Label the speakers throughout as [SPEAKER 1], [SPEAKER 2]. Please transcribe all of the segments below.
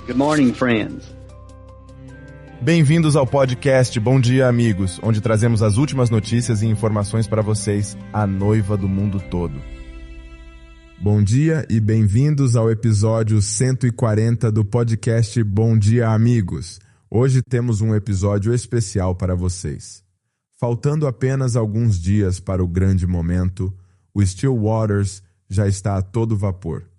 [SPEAKER 1] Good morning, friends.
[SPEAKER 2] Bem-vindos ao podcast Bom Dia, Amigos, onde trazemos as últimas notícias e informações para vocês, a noiva do mundo todo. Bom dia e bem-vindos ao episódio 140 do podcast Bom Dia, Amigos. Hoje temos um episódio especial para vocês. Faltando apenas alguns dias para o grande momento, o Still Waters já está a todo vapor.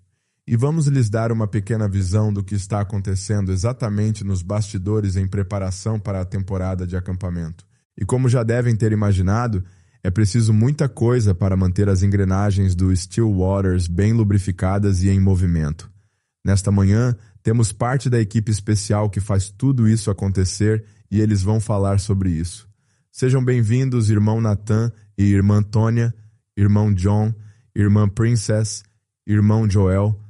[SPEAKER 2] E vamos lhes dar uma pequena visão do que está acontecendo exatamente nos bastidores em preparação para a temporada de acampamento. E como já devem ter imaginado, é preciso muita coisa para manter as engrenagens do Still Waters bem lubrificadas e em movimento. Nesta manhã, temos parte da equipe especial que faz tudo isso acontecer e eles vão falar sobre isso. Sejam bem-vindos, irmão Nathan e irmã Tônia, irmão John, irmã Princess, irmão Joel.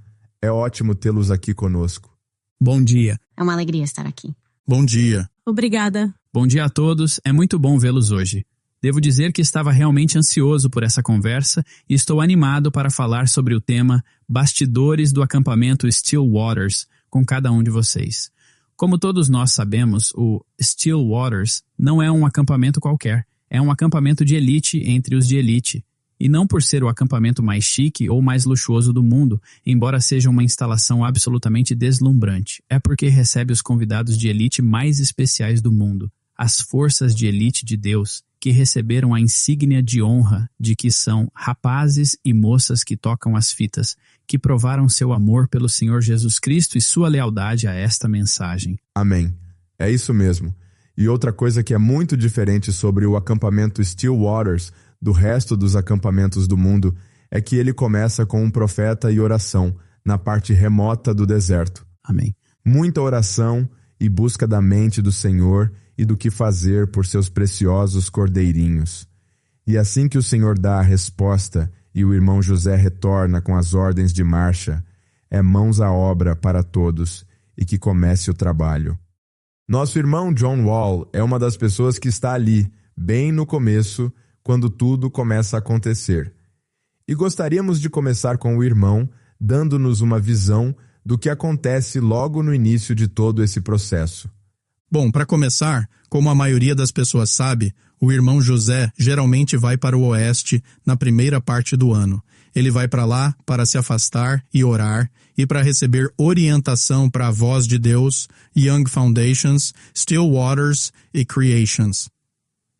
[SPEAKER 2] É ótimo tê-los aqui conosco.
[SPEAKER 3] Bom dia.
[SPEAKER 4] É uma alegria estar aqui.
[SPEAKER 3] Bom dia.
[SPEAKER 5] Obrigada.
[SPEAKER 3] Bom dia a todos. É muito bom vê-los hoje. Devo dizer que estava realmente ansioso por essa conversa e estou animado para falar sobre o tema Bastidores do acampamento Still Waters com cada um de vocês. Como todos nós sabemos, o Still Waters não é um acampamento qualquer. É um acampamento de elite entre os de elite. E não por ser o acampamento mais chique ou mais luxuoso do mundo, embora seja uma instalação absolutamente deslumbrante. É porque recebe os convidados de elite mais especiais do mundo, as forças de elite de Deus, que receberam a insígnia de honra de que são rapazes e moças que tocam as fitas, que provaram seu amor pelo Senhor Jesus Cristo e sua lealdade a esta mensagem.
[SPEAKER 2] Amém. É isso mesmo. E outra coisa que é muito diferente sobre o acampamento Still Waters do resto dos acampamentos do mundo é que ele começa com um profeta e oração na parte remota do deserto.
[SPEAKER 3] Amém.
[SPEAKER 2] Muita oração e busca da mente do Senhor e do que fazer por seus preciosos cordeirinhos. E assim que o Senhor dá a resposta e o irmão José retorna com as ordens de marcha, é mãos à obra para todos e que comece o trabalho. Nosso irmão John Wall é uma das pessoas que está ali, bem no começo, quando tudo começa a acontecer. E gostaríamos de começar com o irmão, dando-nos uma visão do que acontece logo no início de todo esse processo.
[SPEAKER 6] Bom, para começar, como a maioria das pessoas sabe, o irmão José geralmente vai para o oeste na primeira parte do ano. Ele vai para lá para se afastar e orar e para receber orientação para a Voz de Deus, Young Foundations, Still Waters e Creations.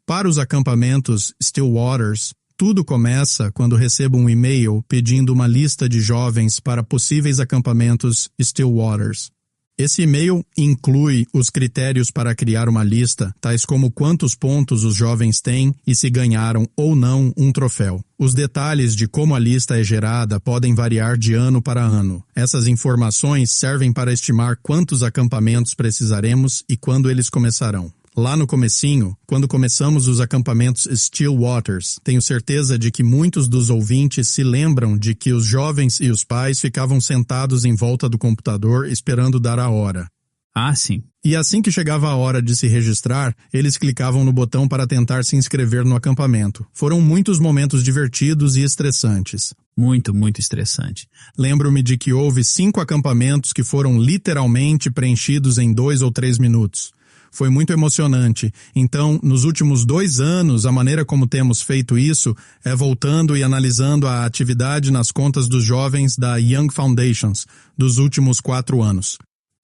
[SPEAKER 6] Para os acampamentos Still Waters, tudo começa quando recebo um e-mail pedindo uma lista de jovens para possíveis acampamentos Still Waters. Esse e-mail inclui os critérios para criar uma lista, tais como quantos pontos os jovens têm e se ganharam ou não um troféu. Os detalhes de como a lista é gerada podem variar de ano para ano. Essas informações servem para estimar quantos acampamentos precisaremos e quando eles começarão. Lá no comecinho, quando começamos os acampamentos Still Waters, tenho certeza de que muitos dos ouvintes se lembram de que os jovens e os pais ficavam sentados em volta do computador esperando dar a hora.
[SPEAKER 3] Ah, sim.
[SPEAKER 6] E assim que chegava a hora de se registrar, eles clicavam no botão para tentar se inscrever no acampamento. Foram muitos momentos divertidos e estressantes.
[SPEAKER 3] Muito estressante.
[SPEAKER 6] Lembro-me de que houve 5 acampamentos que foram literalmente preenchidos em 2 ou 3 minutos. Foi muito emocionante. Então, nos últimos 2 anos, a maneira como temos feito isso é voltando e analisando a atividade nas contas dos jovens da Young Foundations dos últimos 4 anos.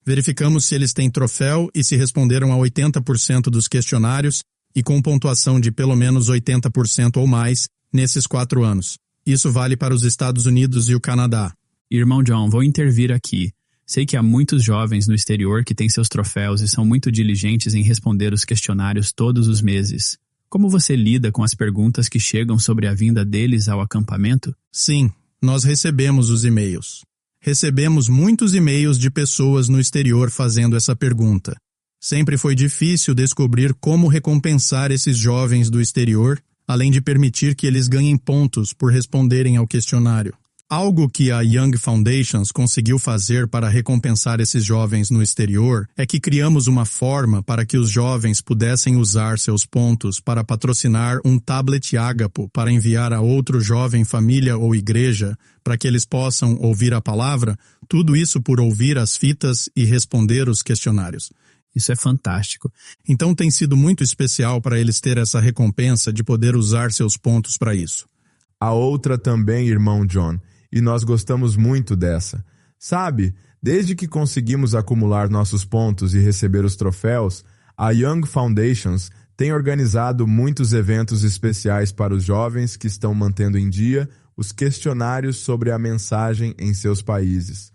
[SPEAKER 6] Verificamos se eles têm troféu e se responderam a 80% dos questionários e com pontuação de pelo menos 80% ou mais nesses 4 anos. Isso vale para os Estados Unidos e o Canadá.
[SPEAKER 3] Irmão John, vou intervir aqui. Sei que há muitos jovens no exterior que têm seus troféus e são muito diligentes em responder os questionários todos os meses. Como você lida com as perguntas que chegam sobre a vinda deles ao acampamento?
[SPEAKER 6] Sim, nós recebemos os e-mails. Recebemos muitos e-mails de pessoas no exterior fazendo essa pergunta. Sempre foi difícil descobrir como recompensar esses jovens do exterior, além de permitir que eles ganhem pontos por responderem ao questionário. Algo que a Young Foundations conseguiu fazer para recompensar esses jovens no exterior é que criamos uma forma para que os jovens pudessem usar seus pontos para patrocinar um tablet Ágapo para enviar a outro jovem, família ou igreja para que eles possam ouvir a palavra Tudo isso por ouvir as fitas e responder os questionários.
[SPEAKER 3] Isso é fantástico.
[SPEAKER 6] Então tem sido muito especial para eles ter essa recompensa de poder usar seus pontos para isso.
[SPEAKER 2] A outra também, irmão John, e nós gostamos muito dessa. Sabe, desde que conseguimos acumular nossos pontos e receber os troféus, a Young Foundations tem organizado muitos eventos especiais para os jovens que estão mantendo em dia os questionários sobre a mensagem em seus países.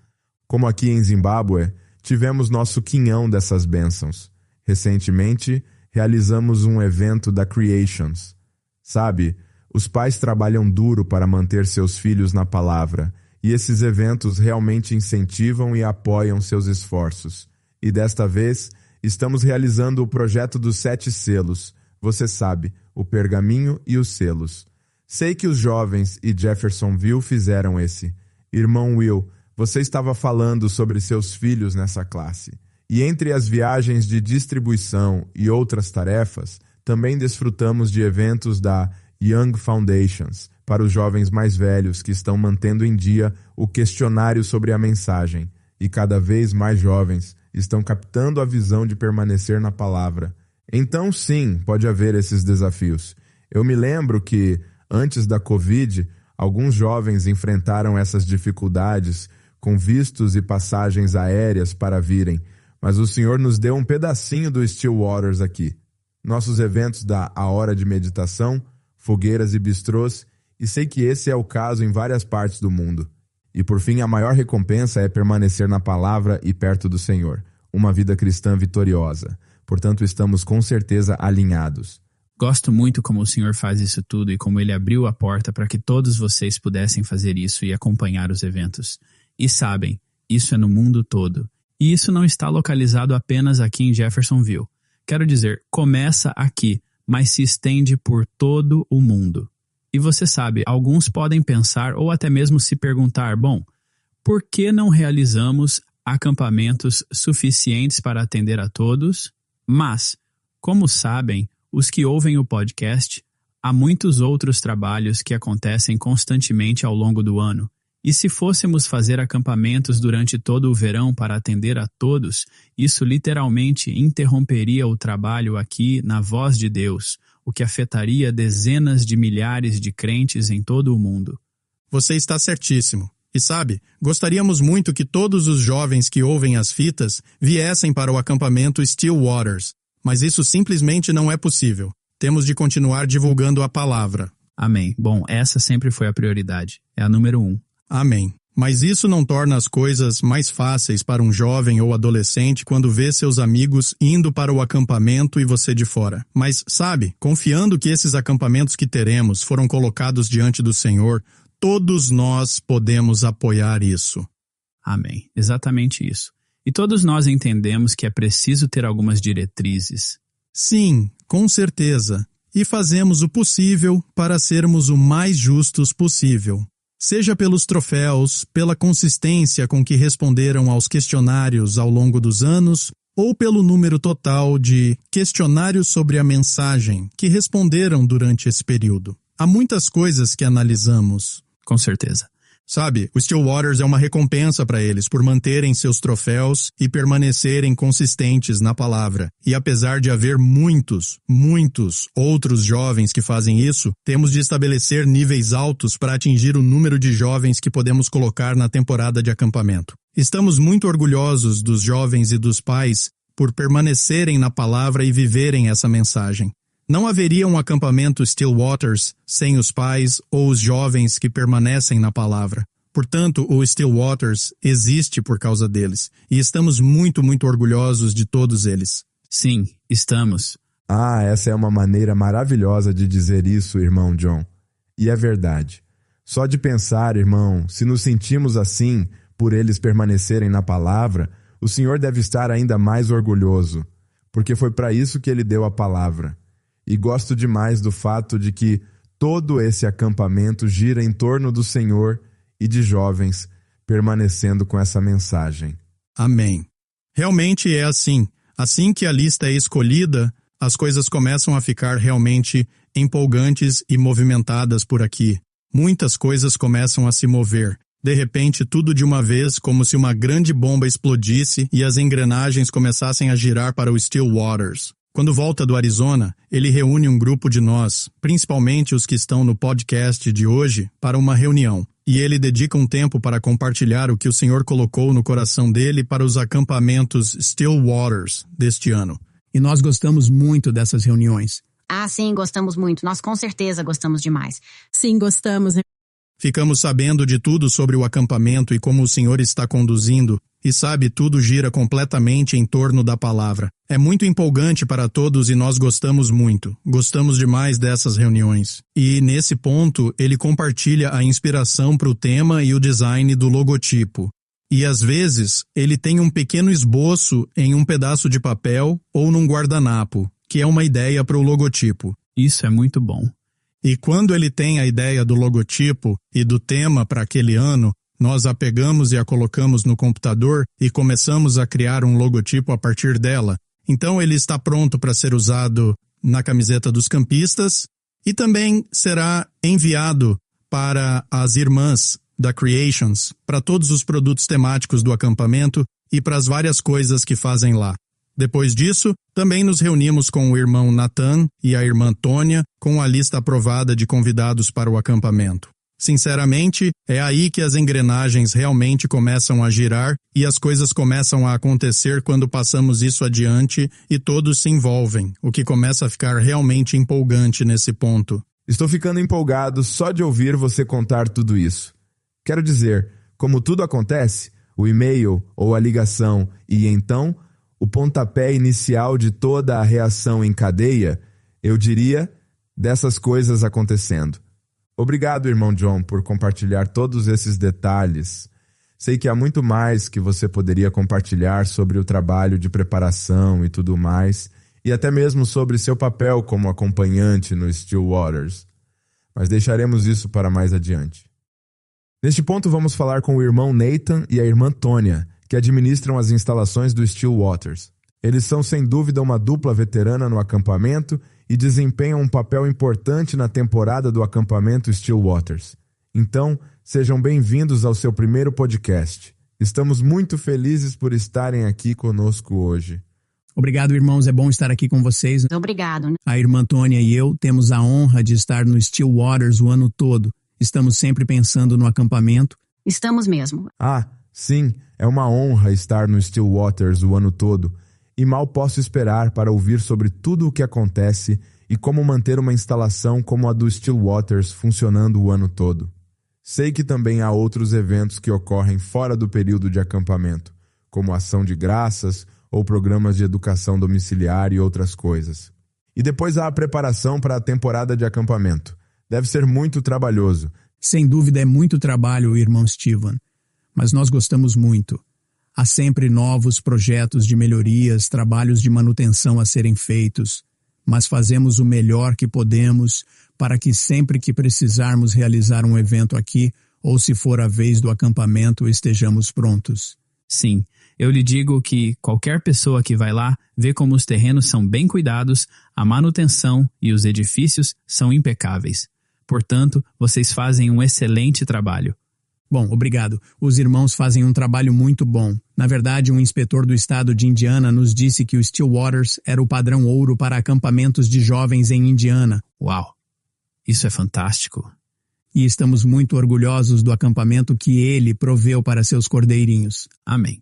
[SPEAKER 2] Como aqui em Zimbábue, tivemos nosso quinhão dessas bênçãos. Recentemente, realizamos um evento da Creations. Sabe, os pais trabalham duro para manter seus filhos na palavra, e esses eventos realmente incentivam e apoiam seus esforços. E desta vez, estamos realizando o projeto dos 7 selos. Você sabe, o pergaminho e os selos. Sei que os jovens e Jeffersonville fizeram esse. Irmão Will, você estava falando sobre seus filhos nessa classe. E entre as viagens de distribuição e outras tarefas, também desfrutamos de eventos da Young Foundations, para os jovens mais velhos que estão mantendo em dia o questionário sobre a mensagem. E cada vez mais jovens estão captando a visão de permanecer na palavra. Então sim, pode haver esses desafios. Eu me lembro que, antes da Covid, alguns jovens enfrentaram essas dificuldades com vistos e passagens aéreas para virem, mas o Senhor nos deu um pedacinho do Still Waters aqui. Nossos eventos da A Hora de Meditação, fogueiras e bistrôs, e sei que esse é o caso em várias partes do mundo. E por fim, a maior recompensa é permanecer na palavra e perto do Senhor, uma vida cristã vitoriosa. Portanto, estamos com certeza alinhados.
[SPEAKER 3] Gosto muito como o Senhor faz isso tudo e como Ele abriu a porta para que todos vocês pudessem fazer isso e acompanhar os eventos. E sabem, isso é no mundo todo. E isso não está localizado apenas aqui em Jeffersonville. Quero dizer, começa aqui, mas se estende por todo o mundo. E você sabe, alguns podem pensar ou até mesmo se perguntar, bom, por que não realizamos acampamentos suficientes para atender a todos? Mas, como sabem, os que ouvem o podcast, há muitos outros trabalhos que acontecem constantemente ao longo do ano. E se fôssemos fazer acampamentos durante todo o verão para atender a todos, isso literalmente interromperia o trabalho aqui na Voz de Deus, o que afetaria dezenas de milhares de crentes em todo o mundo.
[SPEAKER 6] Você está certíssimo. E sabe, gostaríamos muito que todos os jovens que ouvem as fitas viessem para o acampamento Still Waters, mas isso simplesmente não é possível. Temos de continuar divulgando a palavra.
[SPEAKER 3] Amém. Bom, essa sempre foi a prioridade. É a número 1.
[SPEAKER 6] Amém. Mas isso não torna as coisas mais fáceis para um jovem ou adolescente quando vê seus amigos indo para o acampamento e você de fora. Mas, sabe, confiando que esses acampamentos que teremos foram colocados diante do Senhor, todos nós podemos apoiar isso.
[SPEAKER 3] Amém. Exatamente isso. E todos nós entendemos que é preciso ter algumas diretrizes.
[SPEAKER 6] Sim, com certeza. E fazemos o possível para sermos o mais justos possível. Seja pelos troféus, pela consistência com que responderam aos questionários ao longo dos anos, ou pelo número total de questionários sobre a mensagem que responderam durante esse período. Há muitas coisas que analisamos.
[SPEAKER 3] Com certeza.
[SPEAKER 6] Sabe, o Still Waters é uma recompensa para eles por manterem seus troféus e permanecerem consistentes na palavra. E apesar de haver muitos outros jovens que fazem isso, temos de estabelecer níveis altos para atingir o número de jovens que podemos colocar na temporada de acampamento. Estamos muito orgulhosos dos jovens e dos pais por permanecerem na palavra e viverem essa mensagem. Não haveria um acampamento Still Waters sem os pais ou os jovens que permanecem na palavra. Portanto, o Still Waters existe por causa deles. E estamos muito orgulhosos de todos eles.
[SPEAKER 3] Sim, estamos.
[SPEAKER 2] Ah, essa é uma maneira maravilhosa de dizer isso, irmão John. E é verdade. Só de pensar, irmão, se nos sentimos assim por eles permanecerem na palavra, o Senhor deve estar ainda mais orgulhoso, porque foi para isso que Ele deu a palavra. E gosto demais do fato de que todo esse acampamento gira em torno do Senhor e de jovens permanecendo com essa mensagem.
[SPEAKER 6] Amém. Realmente é assim. Assim que a lista é escolhida, as coisas começam a ficar realmente empolgantes e movimentadas por aqui. Muitas coisas começam a se mover. De repente, tudo de uma vez, como se uma grande bomba explodisse e as engrenagens começassem a girar para o Still Waters. Quando volta do Arizona, ele reúne um grupo de nós, principalmente os que estão no podcast de hoje, para uma reunião. E ele dedica um tempo para compartilhar o que o Senhor colocou no coração dele para os acampamentos Still Waters deste ano.
[SPEAKER 3] E nós gostamos muito dessas reuniões.
[SPEAKER 1] Ah, sim, gostamos muito. Nós com certeza gostamos demais.
[SPEAKER 4] Sim, gostamos.
[SPEAKER 6] Ficamos sabendo de tudo sobre o acampamento e como o Senhor está conduzindo, e sabe, tudo gira completamente em torno da palavra. É muito empolgante para todos e nós gostamos muito. Gostamos demais dessas reuniões. E, nesse ponto, ele compartilha a inspiração para o tema e o design do logotipo. E, às vezes, ele tem um pequeno esboço em um pedaço de papel ou num guardanapo, que é uma ideia para o logotipo.
[SPEAKER 3] Isso é muito bom.
[SPEAKER 6] E quando ele tem a ideia do logotipo e do tema para aquele ano, nós a pegamos e a colocamos no computador e começamos a criar um logotipo a partir dela. Então ele está pronto para ser usado na camiseta dos campistas e também será enviado para as irmãs da Creations, para todos os produtos temáticos do acampamento e para as várias coisas que fazem lá. Depois disso, também nos reunimos com o irmão Nathan e a irmã Tônia com a lista aprovada de convidados para o acampamento. Sinceramente, é aí que as engrenagens realmente começam a girar e as coisas começam a acontecer quando passamos isso adiante e todos se envolvem, o que começa a ficar realmente empolgante nesse ponto.
[SPEAKER 2] Estou ficando empolgado só de ouvir você contar tudo isso. Quero dizer, como tudo acontece, o e-mail ou a ligação e então o pontapé inicial de toda a reação em cadeia, eu diria, dessas coisas acontecendo. Obrigado, irmão John, por compartilhar todos esses detalhes. Sei que há muito mais que você poderia compartilhar sobre o trabalho de preparação e tudo mais, e até mesmo sobre seu papel como acompanhante no Still Waters. Mas deixaremos isso para mais adiante. Neste ponto, vamos falar com o irmão Nathan e a irmã Tônia, que administram as instalações do Still Waters. Eles são sem dúvida uma dupla veterana no acampamento e desempenham um papel importante na temporada do acampamento Still Waters. Então, sejam bem-vindos ao seu primeiro podcast. Estamos muito felizes por estarem aqui conosco hoje.
[SPEAKER 3] Obrigado, irmãos. É bom estar aqui com vocês.
[SPEAKER 1] Obrigado.
[SPEAKER 3] A irmã Tônia e eu temos a honra de estar no Still Waters o ano todo. Estamos sempre pensando no acampamento.
[SPEAKER 1] Estamos mesmo.
[SPEAKER 2] Ah, sim, é uma honra estar no Still Waters o ano todo. E mal posso esperar para ouvir sobre tudo o que acontece e como manter uma instalação como a do Still Waters funcionando o ano todo. Sei que também há outros eventos que ocorrem fora do período de acampamento, como ação de graças ou programas de educação domiciliar e outras coisas. E depois há a preparação para a temporada de acampamento. Deve ser muito trabalhoso.
[SPEAKER 3] Sem dúvida é muito trabalho, irmão Steven, mas nós gostamos muito. Há sempre novos projetos de melhorias, trabalhos de manutenção a serem feitos, mas fazemos o melhor que podemos para que sempre que precisarmos realizar um evento aqui, ou se for a vez do acampamento, estejamos prontos. Sim, eu lhe digo que qualquer pessoa que vai lá vê como os terrenos são bem cuidados, a manutenção e os edifícios são impecáveis. Portanto, vocês fazem um excelente trabalho. Bom, obrigado. Os irmãos fazem um trabalho muito bom. Na verdade, um inspetor do estado de Indiana nos disse que o Still Waters era o padrão ouro para acampamentos de jovens em Indiana. Uau! Isso é fantástico. E estamos muito orgulhosos do acampamento que ele proveu para seus cordeirinhos. Amém.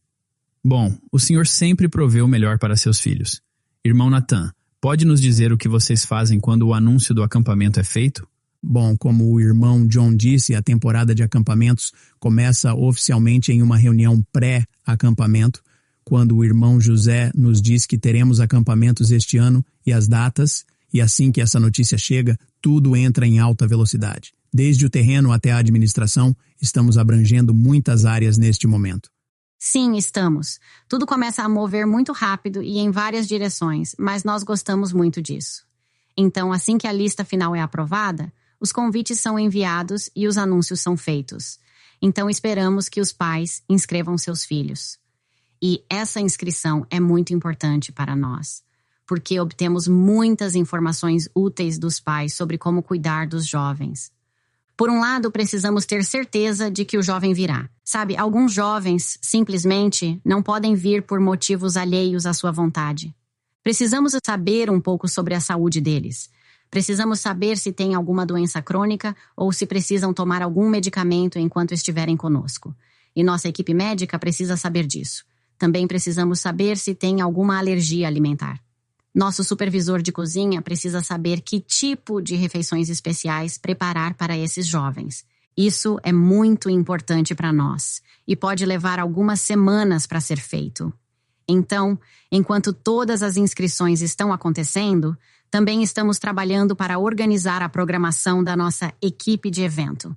[SPEAKER 3] Bom, o Senhor sempre provê o melhor para seus filhos. Irmão Nathan, pode nos dizer o que vocês fazem quando o anúncio do acampamento é feito? Bom, como o irmão John disse, a temporada de acampamentos começa oficialmente em uma reunião pré-acampamento, quando o irmão José nos diz que teremos acampamentos este ano e as datas, e assim que essa notícia chega, tudo entra em alta velocidade. Desde o terreno até a administração, estamos abrangendo muitas áreas neste momento.
[SPEAKER 1] Sim, estamos. Tudo começa a mover muito rápido e em várias direções, mas nós gostamos muito disso. Então, assim que a lista final é aprovada, os convites são enviados e os anúncios são feitos. Então, esperamos que os pais inscrevam seus filhos. E essa inscrição é muito importante para nós, porque obtemos muitas informações úteis dos pais sobre como cuidar dos jovens. Por um lado, precisamos ter certeza de que o jovem virá. Sabe, alguns jovens, simplesmente, não podem vir por motivos alheios à sua vontade. Precisamos saber um pouco sobre a saúde deles. Precisamos saber se têm alguma doença crônica ou se precisam tomar algum medicamento enquanto estiverem conosco. E nossa equipe médica precisa saber disso. Também precisamos saber se tem alguma alergia alimentar. Nosso supervisor de cozinha precisa saber que tipo de refeições especiais preparar para esses jovens. Isso é muito importante para nós e pode levar algumas semanas para ser feito. Então, enquanto todas as inscrições estão acontecendo, também estamos trabalhando para organizar a programação da nossa equipe de evento.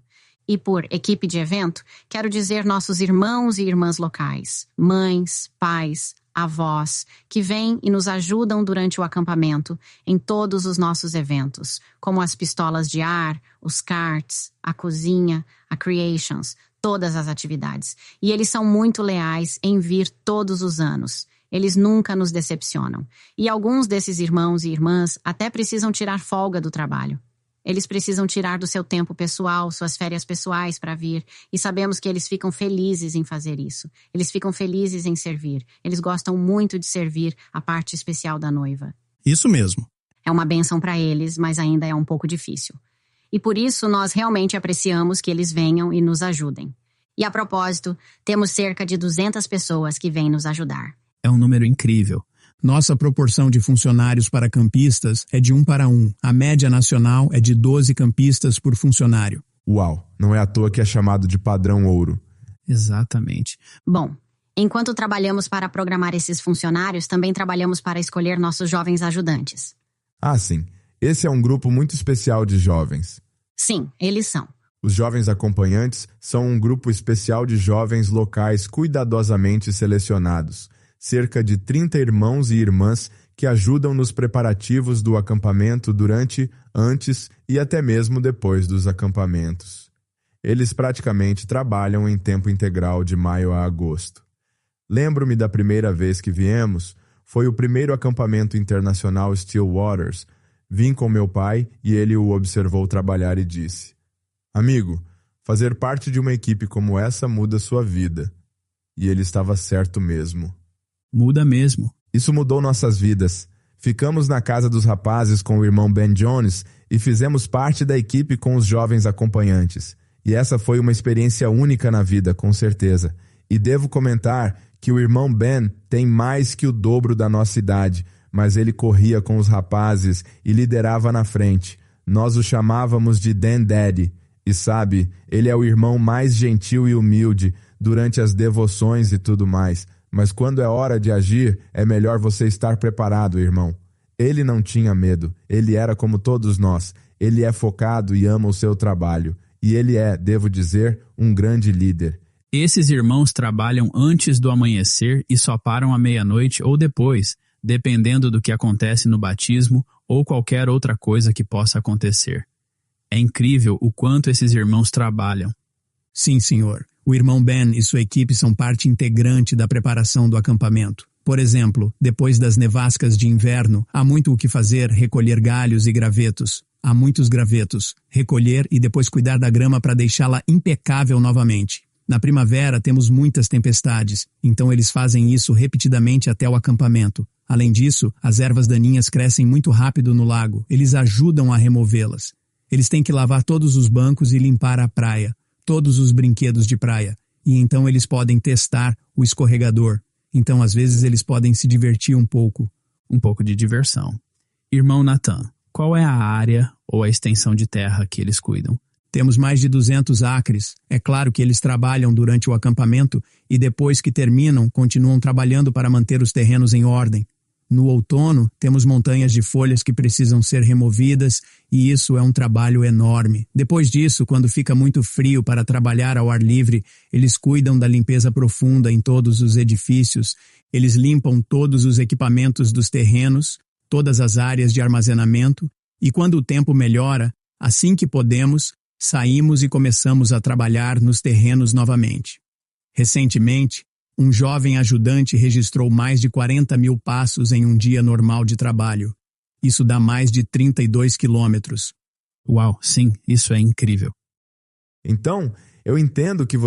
[SPEAKER 1] E por equipe de evento, quero dizer nossos irmãos e irmãs locais, mães, pais, avós, que vêm e nos ajudam durante o acampamento em todos os nossos eventos, como as pistolas de ar, os karts, a cozinha, a creations, todas as atividades. E eles são muito leais em vir todos os anos. Eles nunca nos decepcionam. E alguns desses irmãos e irmãs até precisam tirar folga do trabalho. Eles precisam tirar do seu tempo pessoal, suas férias pessoais para vir. E sabemos que eles ficam felizes em fazer isso. Eles ficam felizes em servir. Eles gostam muito de servir a parte especial da noiva.
[SPEAKER 6] Isso mesmo.
[SPEAKER 1] É uma bênção para eles, mas ainda é um pouco difícil. E por isso nós realmente apreciamos que eles venham e nos ajudem. E a propósito, temos cerca de 200 pessoas que vêm nos ajudar.
[SPEAKER 3] É um número incrível.
[SPEAKER 6] Nossa proporção de funcionários para campistas é de 1 para 1. A média nacional é de 12 campistas por funcionário.
[SPEAKER 2] Uau, não é à toa que é chamado de padrão ouro.
[SPEAKER 3] Exatamente.
[SPEAKER 1] Bom, enquanto trabalhamos para programar esses funcionários, também trabalhamos para escolher nossos jovens ajudantes.
[SPEAKER 2] Ah, sim. Esse é um grupo muito especial de jovens.
[SPEAKER 1] Sim, eles são.
[SPEAKER 2] Os jovens acompanhantes são um grupo especial de jovens locais cuidadosamente selecionados. Cerca de 30 irmãos e irmãs que ajudam nos preparativos do acampamento durante, antes e até mesmo depois dos acampamentos. Eles praticamente trabalham em tempo integral de maio a agosto. Lembro-me da primeira vez que viemos, foi o primeiro acampamento internacional Still Waters. Vim com meu pai e ele o observou trabalhar e disse: "Amigo, fazer parte de uma equipe como essa muda sua vida." E ele estava certo mesmo.
[SPEAKER 3] Muda mesmo.
[SPEAKER 2] Isso mudou nossas vidas. Ficamos na casa dos rapazes com o irmão Ben Jones e fizemos parte da equipe com os jovens acompanhantes. E essa foi uma experiência única na vida, com certeza. E devo comentar que o irmão Ben tem mais que o dobro da nossa idade, mas ele corria com os rapazes e liderava na frente. Nós o chamávamos de Dan Daddy. E sabe, ele é o irmão mais gentil e humilde durante as devoções e tudo mais. Mas quando é hora de agir, é melhor você estar preparado, irmão. Ele não tinha medo. Ele era como todos nós. Ele é focado e ama o seu trabalho. E ele é, devo dizer, um grande líder.
[SPEAKER 3] Esses irmãos trabalham antes do amanhecer e só param à meia-noite ou depois, dependendo do que acontece no batismo ou qualquer outra coisa que possa acontecer. É incrível o quanto esses irmãos trabalham.
[SPEAKER 6] Sim, senhor. O irmão Ben e sua equipe são parte integrante da preparação do acampamento. Por exemplo, depois das nevascas de inverno, há muito o que fazer: recolher galhos e gravetos. Há muitos gravetos. Recolher e depois cuidar da grama para deixá-la impecável novamente. Na primavera temos muitas tempestades, então eles fazem isso repetidamente até o acampamento. Além disso, as ervas daninhas crescem muito rápido no lago. Eles ajudam a removê-las. Eles têm que lavar todos os bancos e limpar a praia, todos os brinquedos de praia. E então eles podem testar o escorregador. Então, às vezes, eles podem se divertir um pouco.
[SPEAKER 3] Um pouco de diversão. Irmão Nathan, qual é a área ou a extensão de terra que eles cuidam?
[SPEAKER 6] Temos mais de 200 acres. É claro que eles trabalham durante o acampamento e depois que terminam, continuam trabalhando para manter os terrenos em ordem. No outono, temos montanhas de folhas que precisam ser removidas e isso é um trabalho enorme. Depois disso, quando fica muito frio para trabalhar ao ar livre, eles cuidam da limpeza profunda em todos os edifícios. Eles limpam todos os equipamentos dos terrenos, todas as áreas de armazenamento e quando o tempo melhora, assim que podemos, saímos e começamos a trabalhar nos terrenos novamente. Recentemente, um jovem ajudante registrou mais de 40 mil passos em um dia normal de trabalho. Isso dá mais de 32 quilômetros.
[SPEAKER 3] Uau, sim, isso é incrível.
[SPEAKER 2] Então, eu entendo que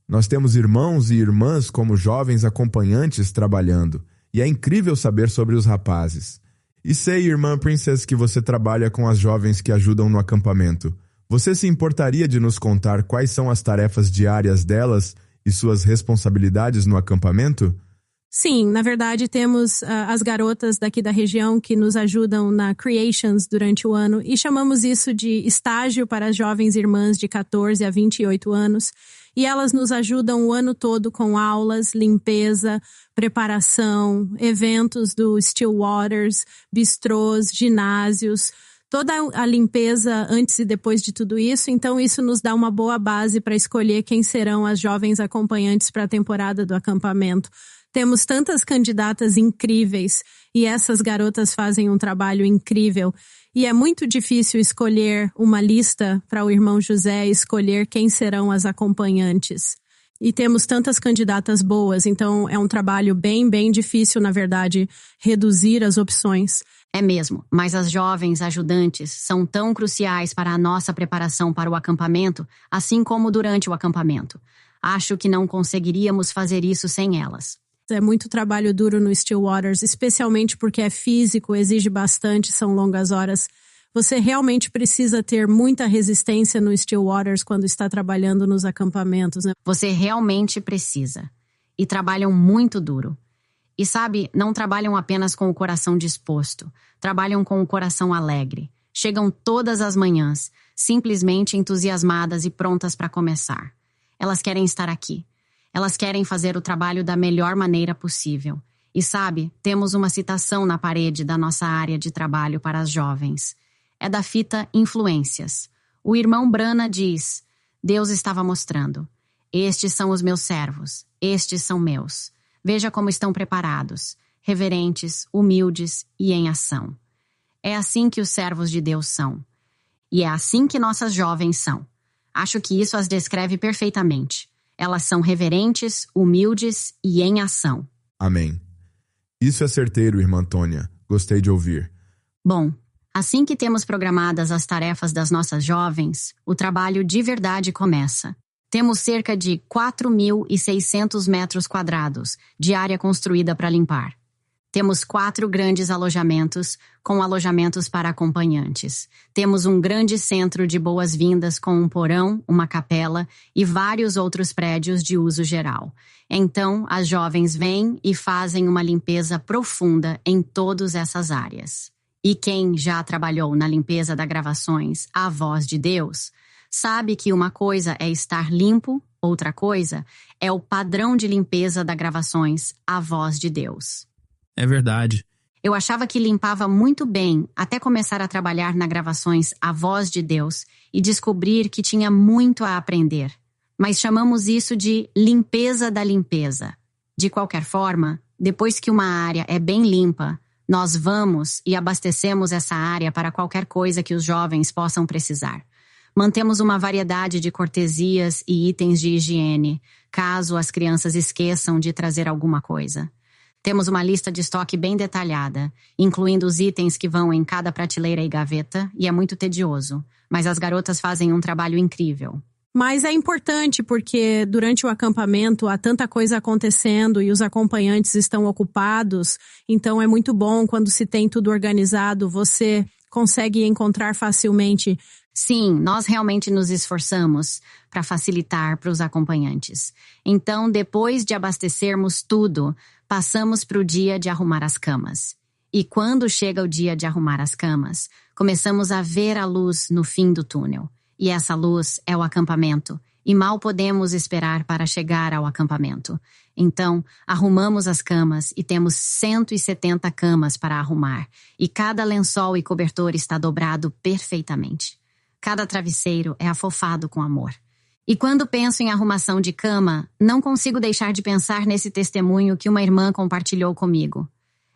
[SPEAKER 2] nós temos irmãos e irmãs como jovens acompanhantes trabalhando, e é incrível saber sobre os rapazes. E sei, irmã Princess, que você trabalha com as jovens que ajudam no acampamento. Você se importaria de nos contar quais são as tarefas diárias delas e suas responsabilidades no acampamento?
[SPEAKER 4] Sim, na verdade temos as garotas daqui da região que nos ajudam na Creations durante o ano e chamamos isso de estágio para as jovens irmãs de 14 a 28 anos e elas nos ajudam o ano todo com aulas, limpeza, preparação, eventos do Still Waters, bistrôs, ginásios, toda a limpeza antes e depois de tudo isso, então isso nos dá uma boa base para escolher quem serão as jovens acompanhantes para a temporada do acampamento. Temos tantas candidatas incríveis e essas garotas fazem um trabalho incrível. E é muito difícil escolher uma lista para o irmão José escolher quem serão as acompanhantes. E temos tantas candidatas boas, então é um trabalho bem difícil, na verdade, reduzir as opções.
[SPEAKER 1] É mesmo, mas as jovens ajudantes são tão cruciais para a nossa preparação para o acampamento, assim como durante o acampamento. Acho que não conseguiríamos fazer isso sem elas.
[SPEAKER 4] É muito trabalho duro no Still Waters, especialmente porque é físico, exige bastante, são longas horas. Você realmente precisa ter muita resistência no Still Waters quando está trabalhando nos acampamentos, né?
[SPEAKER 1] Você realmente precisa. E trabalham muito duro. E sabe, não trabalham apenas com o coração disposto, trabalham com o coração alegre. Chegam todas as manhãs, simplesmente entusiasmadas e prontas para começar. Elas querem estar aqui. Elas querem fazer o trabalho da melhor maneira possível. E sabe, temos uma citação na parede da nossa área de trabalho para as jovens. É da fita Influências. O irmão Brana diz: Deus estava mostrando. Estes são os meus servos. Estes são meus. Veja como estão preparados, reverentes, humildes e em ação. É assim que os servos de Deus são. E é assim que nossas jovens são. Acho que isso as descreve perfeitamente. Elas são reverentes, humildes e em ação.
[SPEAKER 2] Amém. Isso é certeiro, irmã Antônia. Gostei de ouvir.
[SPEAKER 1] Bom, assim que temos programadas as tarefas das nossas jovens, o trabalho de verdade começa. Temos cerca de 4.600 metros quadrados de área construída para limpar. Temos 4 grandes alojamentos, com alojamentos para acompanhantes. Temos um grande centro de boas-vindas com um porão, uma capela e vários outros prédios de uso geral. Então, as jovens vêm e fazem uma limpeza profunda em todas essas áreas. E quem já trabalhou na limpeza das gravações A Voz de Deus, sabe que uma coisa é estar limpo, outra coisa é o padrão de limpeza das gravações A Voz de Deus.
[SPEAKER 3] É verdade.
[SPEAKER 1] Eu achava que limpava muito bem até começar a trabalhar na gravações A Voz de Deus e descobrir que tinha muito a aprender. Mas chamamos isso de limpeza da limpeza. De qualquer forma, depois que uma área é bem limpa, nós vamos e abastecemos essa área para qualquer coisa que os jovens possam precisar. Mantemos uma variedade de cortesias e itens de higiene, caso as crianças esqueçam de trazer alguma coisa. Temos uma lista de estoque bem detalhada, incluindo os itens que vão em cada prateleira e gaveta, e é muito tedioso, mas as garotas fazem um trabalho incrível.
[SPEAKER 4] Mas é importante porque durante o acampamento há tanta coisa acontecendo e os acompanhantes estão ocupados, então é muito bom quando se tem tudo organizado, você consegue encontrar facilmente.
[SPEAKER 1] Sim, nós realmente nos esforçamos para facilitar para os acompanhantes. Então, depois de abastecermos tudo, passamos para o dia de arrumar as camas. E quando chega o dia de arrumar as camas, começamos a ver a luz no fim do túnel. E essa luz é o acampamento, e mal podemos esperar para chegar ao acampamento. Então, arrumamos as camas e temos 170 camas para arrumar, e cada lençol e cobertor está dobrado perfeitamente. Cada travesseiro é afofado com amor. E quando penso em arrumação de cama, não consigo deixar de pensar nesse testemunho que uma irmã compartilhou comigo.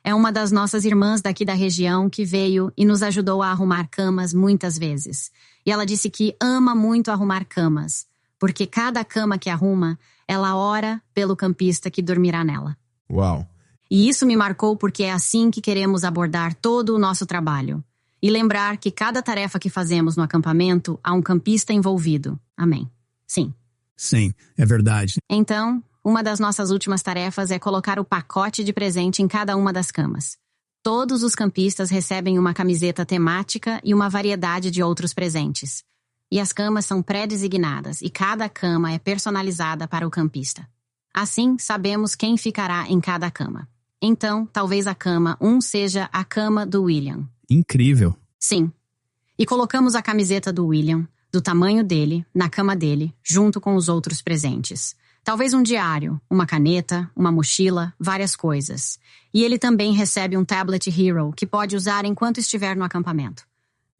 [SPEAKER 1] É uma das nossas irmãs daqui da região que veio e nos ajudou a arrumar camas muitas vezes. E ela disse que ama muito arrumar camas, porque cada cama que arruma, ela ora pelo campista que dormirá nela.
[SPEAKER 2] Uau!
[SPEAKER 1] E isso me marcou porque é assim que queremos abordar todo o nosso trabalho. E lembrar que cada tarefa que fazemos no acampamento há um campista envolvido. Amém. Sim.
[SPEAKER 6] Sim, é verdade.
[SPEAKER 1] Então, uma das nossas últimas tarefas é colocar o pacote de presente em cada uma das camas. Todos os campistas recebem uma camiseta temática e uma variedade de outros presentes. E as camas são pré-designadas e cada cama é personalizada para o campista. Assim, sabemos quem ficará em cada cama. Então, talvez a cama 1 seja a cama do William.
[SPEAKER 3] Incrível.
[SPEAKER 1] Sim. E colocamos a camiseta do William, do tamanho dele, na cama dele, junto com os outros presentes. Talvez um diário, uma caneta, uma mochila, várias coisas. E ele também recebe um tablet Hero que pode usar enquanto estiver no acampamento.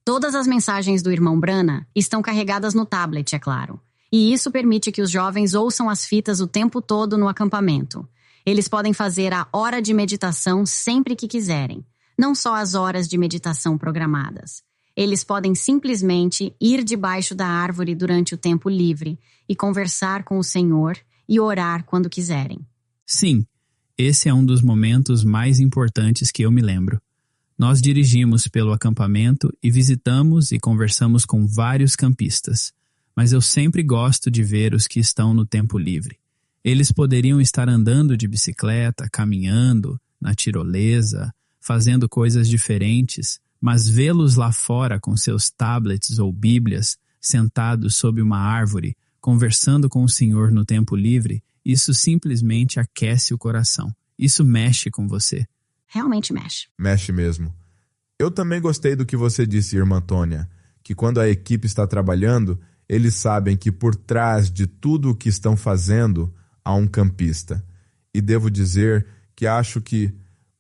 [SPEAKER 1] Todas as mensagens do irmão Brana estão carregadas no tablet, é claro. E isso permite que os jovens ouçam as fitas o tempo todo no acampamento. Eles podem fazer a hora de meditação sempre que quiserem, não só as horas de meditação programadas. Eles podem simplesmente ir debaixo da árvore durante o tempo livre e conversar com o Senhor e orar quando quiserem.
[SPEAKER 3] Sim, esse é um dos momentos mais importantes que eu me lembro. Nós dirigimos pelo acampamento e visitamos e conversamos com vários campistas, mas eu sempre gosto de ver os que estão no tempo livre. Eles poderiam estar andando de bicicleta, caminhando, na tirolesa, fazendo coisas diferentes, mas vê-los lá fora com seus tablets ou bíblias, sentados sob uma árvore, conversando com o Senhor no tempo livre, isso simplesmente aquece o coração. Isso mexe com você.
[SPEAKER 1] Realmente mexe.
[SPEAKER 2] Mexe mesmo. Eu também gostei do que você disse, irmã Tônia, que quando a equipe está trabalhando, eles sabem que por trás de tudo o que estão fazendo há um campista. E devo dizer que acho que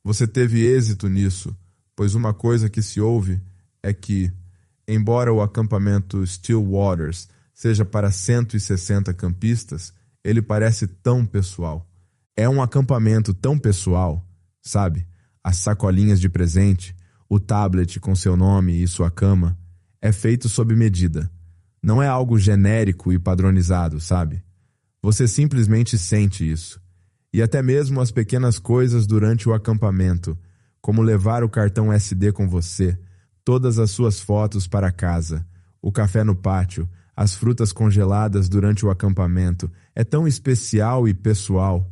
[SPEAKER 2] você teve êxito nisso, pois uma coisa que se ouve é que, embora o acampamento Still Waters seja para 160 campistas, ele parece tão pessoal. É um acampamento tão pessoal, sabe? As sacolinhas de presente, o tablet com seu nome e sua cama, é feito sob medida. Não é algo genérico e padronizado, sabe? Você simplesmente sente isso. E até mesmo as pequenas coisas durante o acampamento, como levar o cartão SD com você, todas as suas fotos para casa, o café no pátio, as frutas congeladas durante o acampamento, é tão especial e pessoal.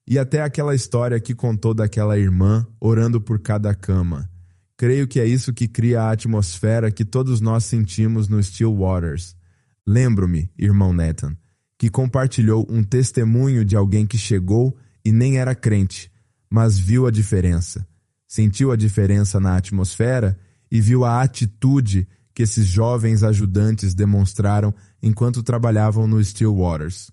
[SPEAKER 2] E até aquela história que contou daquela irmã orando por cada cama. Creio que é isso que cria a atmosfera que todos nós sentimos no Still Waters. Lembro-me, irmão Nathan, que compartilhou um testemunho de alguém que chegou e nem era crente, mas viu a diferença. Sentiu a diferença na atmosfera e viu a atitude que esses jovens ajudantes demonstraram enquanto trabalhavam no Still Waters.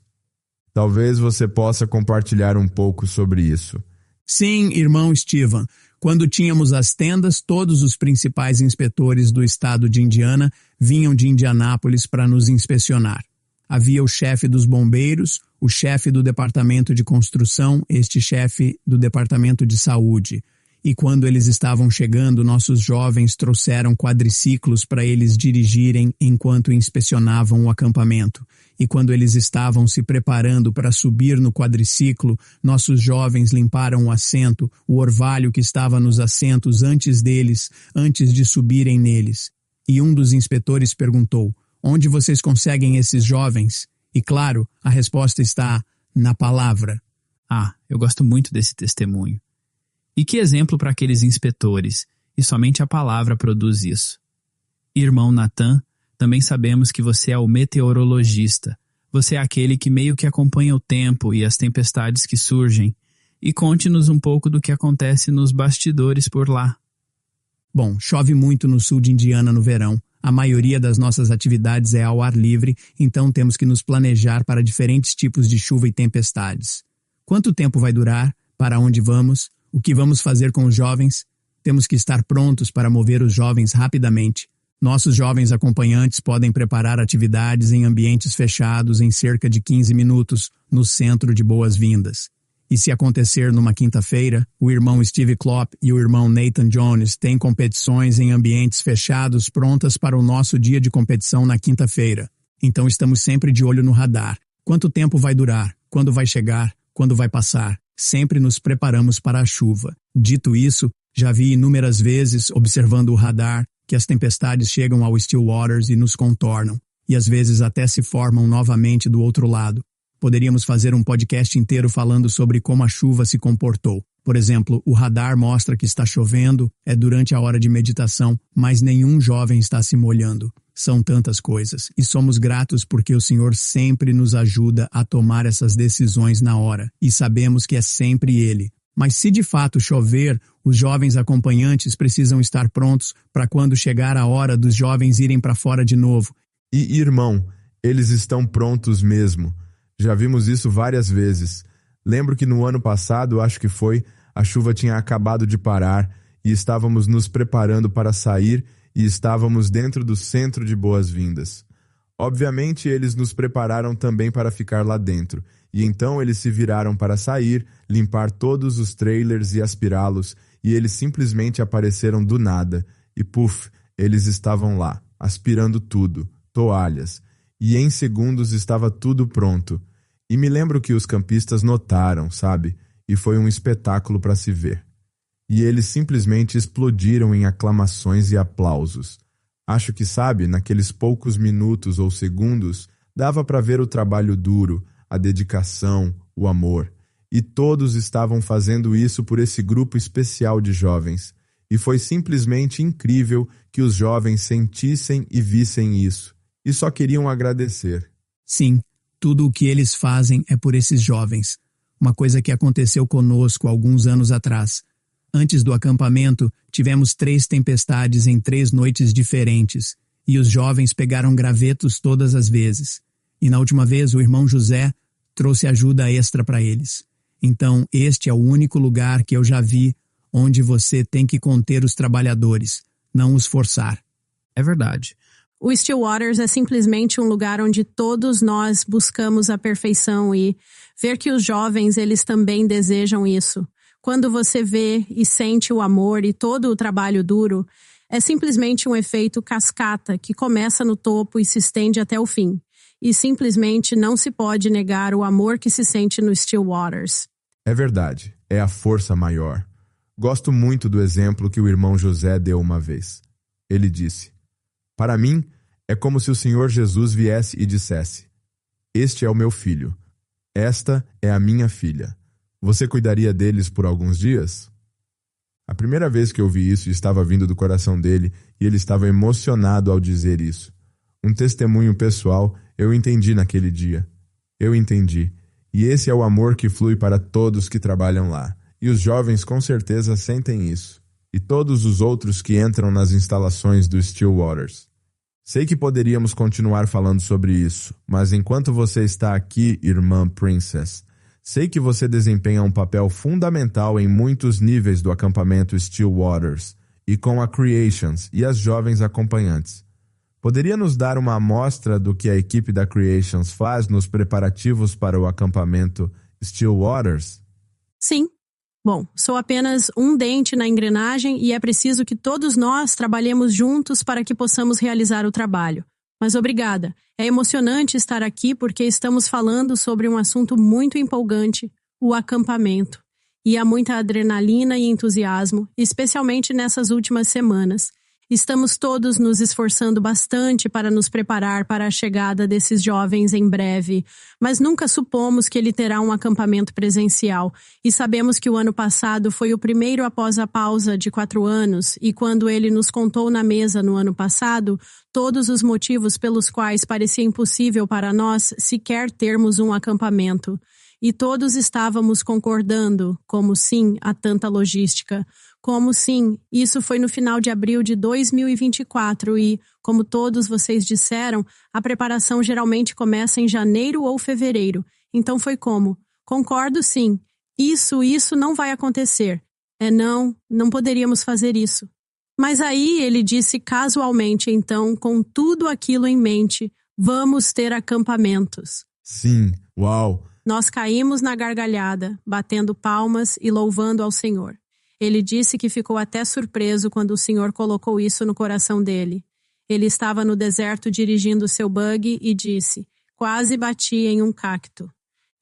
[SPEAKER 2] Talvez você possa compartilhar um pouco sobre isso.
[SPEAKER 6] Sim, irmão Steven. Quando tínhamos as tendas, todos os principais inspetores do estado de Indiana vinham de Indianápolis para nos inspecionar. Havia o chefe dos bombeiros, o chefe do departamento de construção, este chefe do departamento de saúde. E quando eles estavam chegando, nossos jovens trouxeram quadriciclos para eles dirigirem enquanto inspecionavam o acampamento. E quando eles estavam se preparando para subir no quadriciclo, nossos jovens limparam o assento, o orvalho que estava nos assentos antes deles, antes de subirem neles. E um dos inspetores perguntou: onde vocês conseguem esses jovens? E claro, a resposta está na palavra.
[SPEAKER 3] Ah, eu gosto muito desse testemunho. E que exemplo para aqueles inspetores, e somente a palavra produz isso. Irmão Nathan, também sabemos que você é o meteorologista. Você é aquele que meio que acompanha o tempo e as tempestades que surgem. E conte-nos um pouco do que acontece nos bastidores por lá.
[SPEAKER 6] Bom, chove muito no sul de Indiana no verão. A maioria das nossas atividades é ao ar livre, então temos que nos planejar para diferentes tipos de chuva e tempestades. Quanto tempo vai durar? Para onde vamos? O que vamos fazer com os jovens? Temos que estar prontos para mover os jovens rapidamente. Nossos jovens acompanhantes podem preparar atividades em ambientes fechados em cerca de 15 minutos, no centro de boas-vindas. E se acontecer numa quinta-feira, o irmão Steve Klopp e o irmão Nathan Jones têm competições em ambientes fechados prontas para o nosso dia de competição na quinta-feira. Então estamos sempre de olho no radar. Quanto tempo vai durar? Quando vai chegar? Quando vai passar? Sempre nos preparamos para a chuva. Dito isso, já vi inúmeras vezes, observando o radar,
[SPEAKER 3] que as tempestades chegam ao Still Waters e nos contornam, e às vezes até se formam novamente do outro lado. Poderíamos fazer um podcast inteiro falando sobre como a chuva se comportou. Por exemplo, o radar mostra que está chovendo, é durante a hora de meditação, mas nenhum jovem está se molhando. São tantas coisas, e somos gratos porque o Senhor sempre nos ajuda a tomar essas decisões na hora, e sabemos que é sempre Ele. Mas se de fato chover, os jovens acompanhantes precisam estar prontos para quando chegar a hora dos jovens irem para fora de novo.
[SPEAKER 2] E, irmão, eles estão prontos mesmo. Já vimos isso várias vezes. Lembro que no ano passado, acho que foi, a chuva tinha acabado de parar e estávamos nos preparando para sair e estávamos dentro do centro de boas-vindas. Obviamente, eles nos prepararam também para ficar lá dentro, e então eles se viraram para sair, limpar todos os trailers e aspirá-los, e eles simplesmente apareceram do nada, e puf, eles estavam lá, aspirando tudo, toalhas, e em segundos estava tudo pronto. E me lembro que os campistas notaram, sabe? E foi um espetáculo para se ver. E eles simplesmente explodiram em aclamações e aplausos. Acho que, sabe, naqueles poucos minutos ou segundos, dava para ver o trabalho duro, a dedicação, o amor. E todos estavam fazendo isso por esse grupo especial de jovens. E foi simplesmente incrível que os jovens sentissem e vissem isso. E só queriam agradecer.
[SPEAKER 3] Sim, tudo o que eles fazem é por esses jovens. Uma coisa que aconteceu conosco alguns anos atrás. Antes do acampamento, tivemos 3 tempestades em 3 noites diferentes, e os jovens pegaram gravetos todas as vezes. E na última vez, o irmão José trouxe ajuda extra para eles. Então, este é o único lugar que eu já vi onde você tem que conter os trabalhadores, não os forçar.
[SPEAKER 4] É verdade. O Still Waters é simplesmente um lugar onde todos nós buscamos a perfeição e ver que os jovens, eles também desejam isso. Quando você vê e sente o amor e todo o trabalho duro, é simplesmente um efeito cascata que começa no topo e se estende até o fim. E simplesmente não se pode negar o amor que se sente no Still Waters.
[SPEAKER 2] É verdade, é a força maior. Gosto muito do exemplo que o irmão José deu uma vez. Ele disse: "Para mim, é como se o Senhor Jesus viesse e dissesse: 'Este é o meu filho. Esta é a minha filha. Você cuidaria deles por alguns dias?'" A primeira vez que eu vi isso estava vindo do coração dele e ele estava emocionado ao dizer isso. Um testemunho pessoal, eu entendi naquele dia. Eu entendi. E esse é o amor que flui para todos que trabalham lá. E os jovens com certeza sentem isso. E todos os outros que entram nas instalações do Still Waters. Sei que poderíamos continuar falando sobre isso, mas enquanto você está aqui, irmã Princess, sei que você desempenha um papel fundamental em muitos níveis do acampamento Still Waters, e com a Creations e as jovens acompanhantes. Poderia nos dar uma amostra do que a equipe da Creations faz nos preparativos para o acampamento Still Waters?
[SPEAKER 4] Sim. Bom, sou apenas um dente na engrenagem e é preciso que todos nós trabalhemos juntos para que possamos realizar o trabalho. Mas obrigada. É emocionante estar aqui porque estamos falando sobre um assunto muito empolgante, o acampamento. E há muita adrenalina e entusiasmo, especialmente nessas últimas semanas. Estamos todos nos esforçando bastante para nos preparar para a chegada desses jovens em breve, mas nunca supomos que ele terá um acampamento presencial, e sabemos que o ano passado foi o primeiro após a pausa de 4 anos, e quando ele nos contou na mesa no ano passado, todos os motivos pelos quais parecia impossível para nós sequer termos um acampamento. E todos estávamos concordando, como sim, há tanta logística. Como sim, isso foi no final de abril de 2024 e, como todos vocês disseram, a preparação geralmente começa em janeiro ou fevereiro. Então foi como? Concordo sim. Isso não vai acontecer. Não poderíamos fazer isso. Mas aí ele disse casualmente, então, com tudo aquilo em mente, vamos ter acampamentos.
[SPEAKER 2] Sim, uau!
[SPEAKER 4] Nós caímos na gargalhada, batendo palmas e louvando ao Senhor. Ele disse que ficou até surpreso quando o Senhor colocou isso no coração dele. Ele estava no deserto dirigindo seu buggy e disse: "Quase bati em um cacto."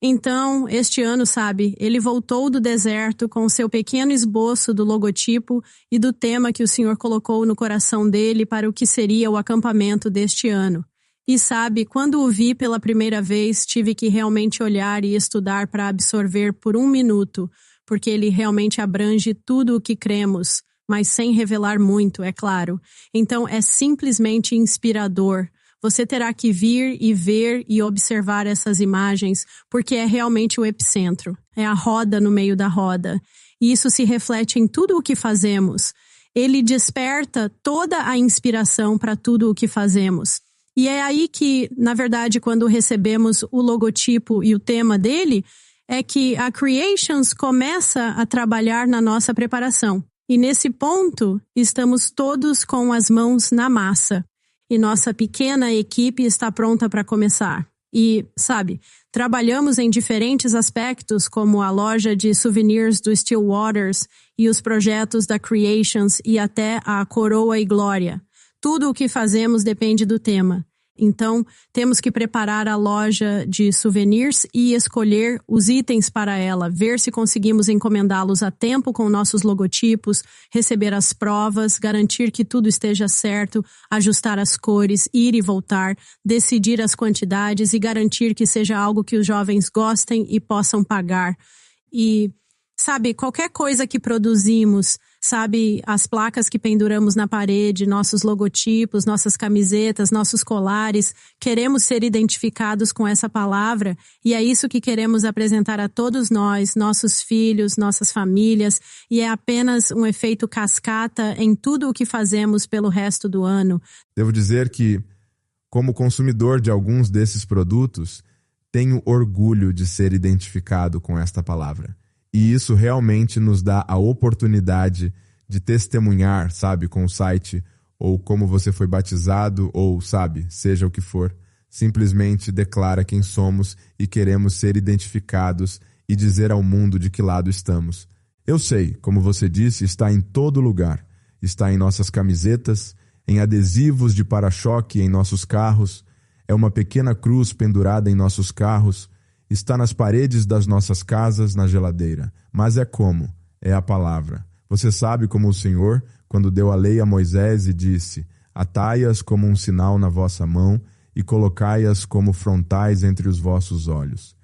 [SPEAKER 4] Então, este ano, sabe, ele voltou do deserto com seu pequeno esboço do logotipo e do tema que o Senhor colocou no coração dele para o que seria o acampamento deste ano. E sabe, quando o vi pela primeira vez, tive que realmente olhar e estudar para absorver por 1 minuto, porque ele realmente abrange tudo o que cremos, mas sem revelar muito, é claro. Então, é simplesmente inspirador. Você terá que vir e ver e observar essas imagens, porque é realmente o epicentro. É a roda no meio da roda. E isso se reflete em tudo o que fazemos. Ele desperta toda a inspiração para tudo o que fazemos. E é aí que, na verdade, quando recebemos o logotipo e o tema dele, é que a Creations começa a trabalhar na nossa preparação. E nesse ponto, estamos todos com as mãos na massa. E nossa pequena equipe está pronta para começar. E, sabe, trabalhamos em diferentes aspectos, como a loja de souvenirs do Still Waters e os projetos da Creations e até a Coroa e Glória. Tudo o que fazemos depende do tema. Então, temos que preparar a loja de souvenirs e escolher os itens para ela, ver se conseguimos encomendá-los a tempo com nossos logotipos, receber as provas, garantir que tudo esteja certo, ajustar as cores, ir e voltar, decidir as quantidades e garantir que seja algo que os jovens gostem e possam pagar. E, sabe, qualquer coisa que produzimos, sabe, as placas que penduramos na parede, nossos logotipos, nossas camisetas, nossos colares, queremos ser identificados com essa palavra e é isso que queremos apresentar a todos nós, nossos filhos, nossas famílias, e é apenas um efeito cascata em tudo o que fazemos pelo resto do ano.
[SPEAKER 2] Devo dizer que, como consumidor de alguns desses produtos, tenho orgulho de ser identificado com esta palavra. E isso realmente nos dá a oportunidade de testemunhar, sabe, com o site, ou como você foi batizado, ou, sabe, seja o que for. Simplesmente declara quem somos e queremos ser identificados e dizer ao mundo de que lado estamos. Eu sei, como você disse, está em todo lugar. Está em nossas camisetas, em adesivos de para-choque em nossos carros, é uma pequena cruz pendurada em nossos carros, está nas paredes das nossas casas, na geladeira. Mas é como? É a palavra. Você sabe como o Senhor, quando deu a lei a Moisés e disse: atai-as como um sinal na vossa mão e colocai-as como frontais entre os vossos olhos.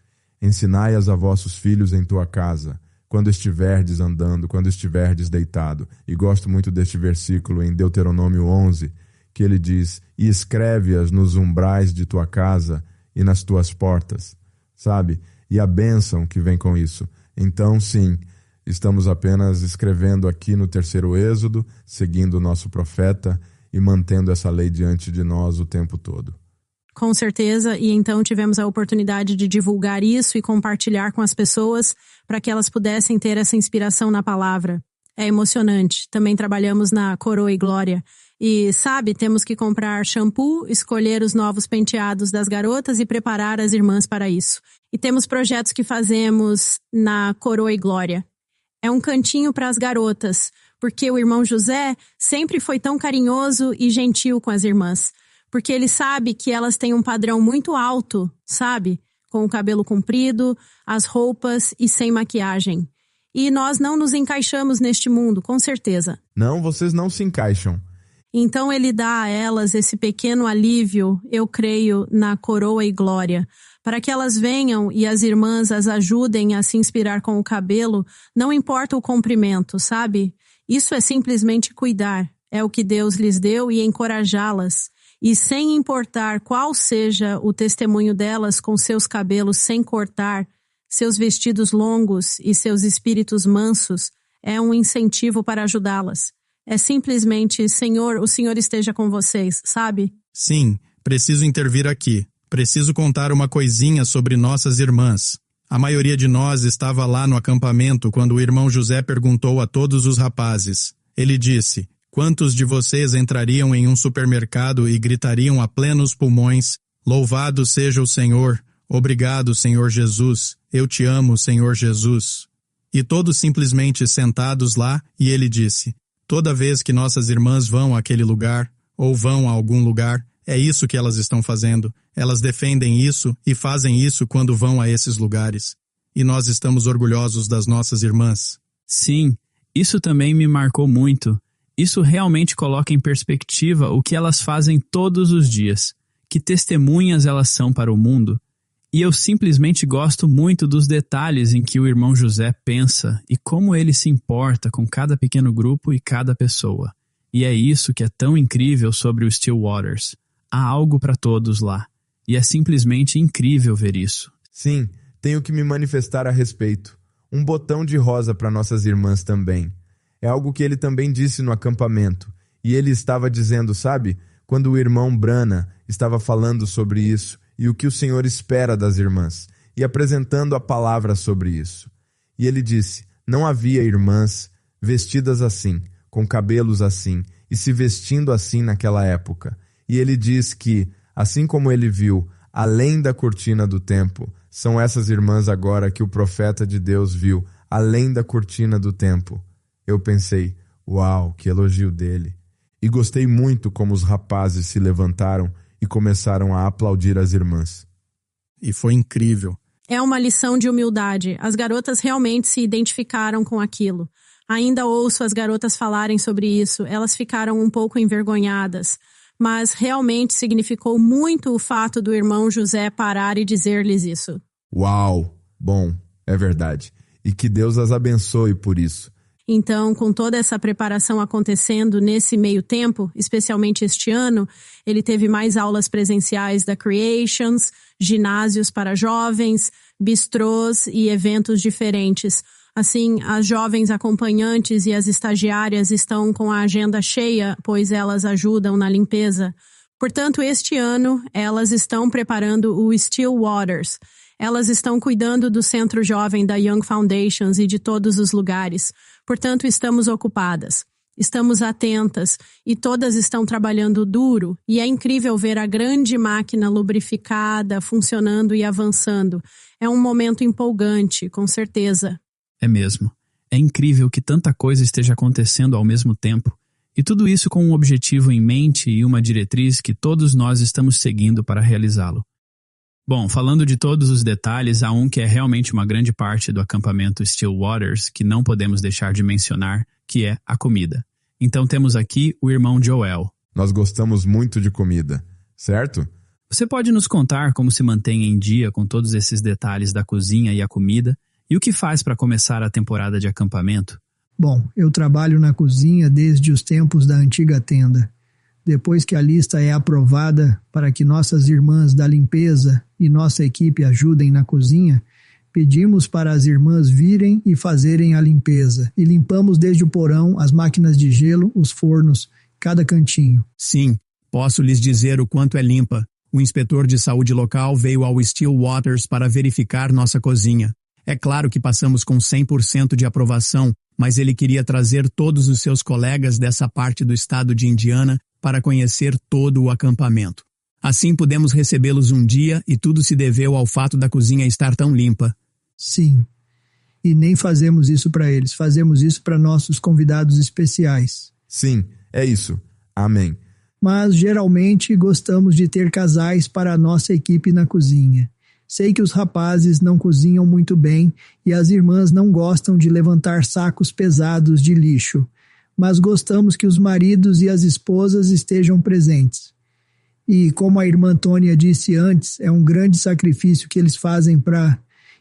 [SPEAKER 2] Ensinai-as a vossos filhos em tua casa, quando estiverdes andando, quando estiverdes deitado. E gosto muito deste versículo em Deuteronômio 11, que ele diz: e escreve-as nos umbrais de tua casa e nas tuas portas. Sabe? E a bênção que vem com isso. Então, sim, estamos apenas escrevendo aqui no 3º Êxodo, seguindo o nosso profeta e mantendo essa lei diante de nós o tempo todo.
[SPEAKER 4] Com certeza, e então tivemos a oportunidade de divulgar isso e compartilhar com as pessoas para que elas pudessem ter essa inspiração na palavra. É emocionante. Também trabalhamos na Coroa e Glória. E, sabe, temos que comprar shampoo, escolher os novos penteados das garotas e preparar as irmãs para isso. E temos projetos que fazemos na Coroa e Glória. É um cantinho para as garotas, porque o irmão José sempre foi tão carinhoso e gentil com as irmãs. Porque ele sabe que elas têm um padrão muito alto, sabe? Com o cabelo comprido, as roupas e sem maquiagem. E nós não nos encaixamos neste mundo, com certeza.
[SPEAKER 2] Não, vocês não se encaixam.
[SPEAKER 4] Então ele dá a elas esse pequeno alívio, eu creio, na Coroa e Glória, para que elas venham e as irmãs as ajudem a se inspirar com o cabelo, não importa o comprimento, sabe? Isso é simplesmente cuidar, é o que Deus lhes deu e encorajá-las. E sem importar qual seja o testemunho delas com seus cabelos sem cortar, seus vestidos longos e seus espíritos mansos, é um incentivo para ajudá-las. É simplesmente, Senhor, o Senhor esteja com vocês, sabe?
[SPEAKER 6] Sim, preciso intervir aqui. Preciso contar uma coisinha sobre nossas irmãs. A maioria de nós estava lá no acampamento quando o irmão José perguntou a todos os rapazes. Ele disse: quantos de vocês entrariam em um supermercado e gritariam a plenos pulmões: louvado seja o Senhor, obrigado, Senhor Jesus, eu te amo, Senhor Jesus. E todos simplesmente sentados lá, e ele disse: toda vez que nossas irmãs vão àquele lugar, ou vão a algum lugar, É isso que elas estão fazendo. Elas defendem isso e fazem isso quando vão a esses lugares. E nós estamos orgulhosos das nossas irmãs.
[SPEAKER 3] Sim, isso também me marcou muito. Isso realmente coloca em perspectiva o que elas fazem todos os dias. Que testemunhas elas são para o mundo. E eu simplesmente gosto muito dos detalhes em que o irmão José pensa e como ele se importa com cada pequeno grupo e cada pessoa. E é isso que é tão incrível sobre o Still Waters. Há algo para todos lá. E é simplesmente incrível ver isso.
[SPEAKER 2] Sim, tenho que me manifestar a respeito. Um botão de rosa para nossas irmãs também. É algo que ele também disse no acampamento. E ele estava dizendo, sabe, quando o irmão Brana estava falando sobre isso e o que o Senhor espera das irmãs, e apresentando a palavra sobre isso. E ele disse, não havia irmãs vestidas assim, com cabelos assim, e se vestindo assim naquela época. E ele diz que, assim como ele viu, além da cortina do templo, são essas irmãs agora que o profeta de Deus viu, além da cortina do templo. Eu pensei, uau, que elogio dele. E gostei muito como os rapazes se levantaram e começaram a aplaudir as irmãs.
[SPEAKER 6] E foi incrível.
[SPEAKER 4] É uma lição de humildade. As garotas realmente se identificaram com aquilo. Ainda ouço as garotas falarem sobre isso. Elas ficaram um pouco envergonhadas. Mas realmente significou muito o fato do irmão José parar e dizer-lhes isso.
[SPEAKER 2] Uau! Bom, é verdade. E que Deus as abençoe por isso.
[SPEAKER 4] Então, com toda essa preparação acontecendo nesse meio tempo, especialmente este ano, ele teve mais aulas presenciais da Creations, ginásios para jovens, bistrôs e eventos diferentes. Assim, as jovens acompanhantes e as estagiárias estão com a agenda cheia, pois elas ajudam na limpeza. Portanto, este ano, elas estão preparando o Still Waters. Elas estão cuidando do Centro Jovem da Young Foundations e de todos os lugares. Portanto, estamos ocupadas, estamos atentas e todas estão trabalhando duro. E é incrível ver a grande máquina lubrificada, funcionando e avançando. É um momento empolgante, com certeza.
[SPEAKER 3] É mesmo. É incrível que tanta coisa esteja acontecendo ao mesmo tempo. E tudo isso com um objetivo em mente e uma diretriz que todos nós estamos seguindo para realizá-lo. Bom, falando de todos os detalhes, há um que é realmente uma grande parte do acampamento Still Waters que não podemos deixar de mencionar, que é a comida. Então temos aqui o irmão Joel.
[SPEAKER 2] Nós gostamos muito de comida, certo?
[SPEAKER 3] Você pode nos contar como se mantém em dia com todos esses detalhes da cozinha e a comida e o que faz para começar a temporada de acampamento?
[SPEAKER 5] Bom, eu trabalho na cozinha desde os tempos da antiga tenda. Depois que a lista é aprovada para que nossas irmãs da limpeza e nossa equipe ajudem na cozinha, pedimos para as irmãs virem e fazerem a limpeza. E limpamos desde o porão, as máquinas de gelo, os fornos, cada cantinho.
[SPEAKER 6] Sim, posso lhes dizer o quanto é limpa. O inspetor de saúde local veio ao Still Waters para verificar nossa cozinha. É claro que passamos com 100% de aprovação, mas ele queria trazer todos os seus colegas dessa parte do estado de Indiana para conhecer todo o acampamento. Assim pudemos recebê-los um dia e tudo se deveu ao fato da cozinha estar tão limpa.
[SPEAKER 5] Sim, e nem fazemos isso para eles, fazemos isso para nossos convidados especiais.
[SPEAKER 2] Sim, é isso. Amém.
[SPEAKER 5] Mas geralmente gostamos de ter casais para a nossa equipe na cozinha. Sei que os rapazes não cozinham muito bem e as irmãs não gostam de levantar sacos pesados de lixo, mas gostamos que os maridos e as esposas estejam presentes. E, como a irmã Tônia disse antes, é um grande sacrifício que eles fazem para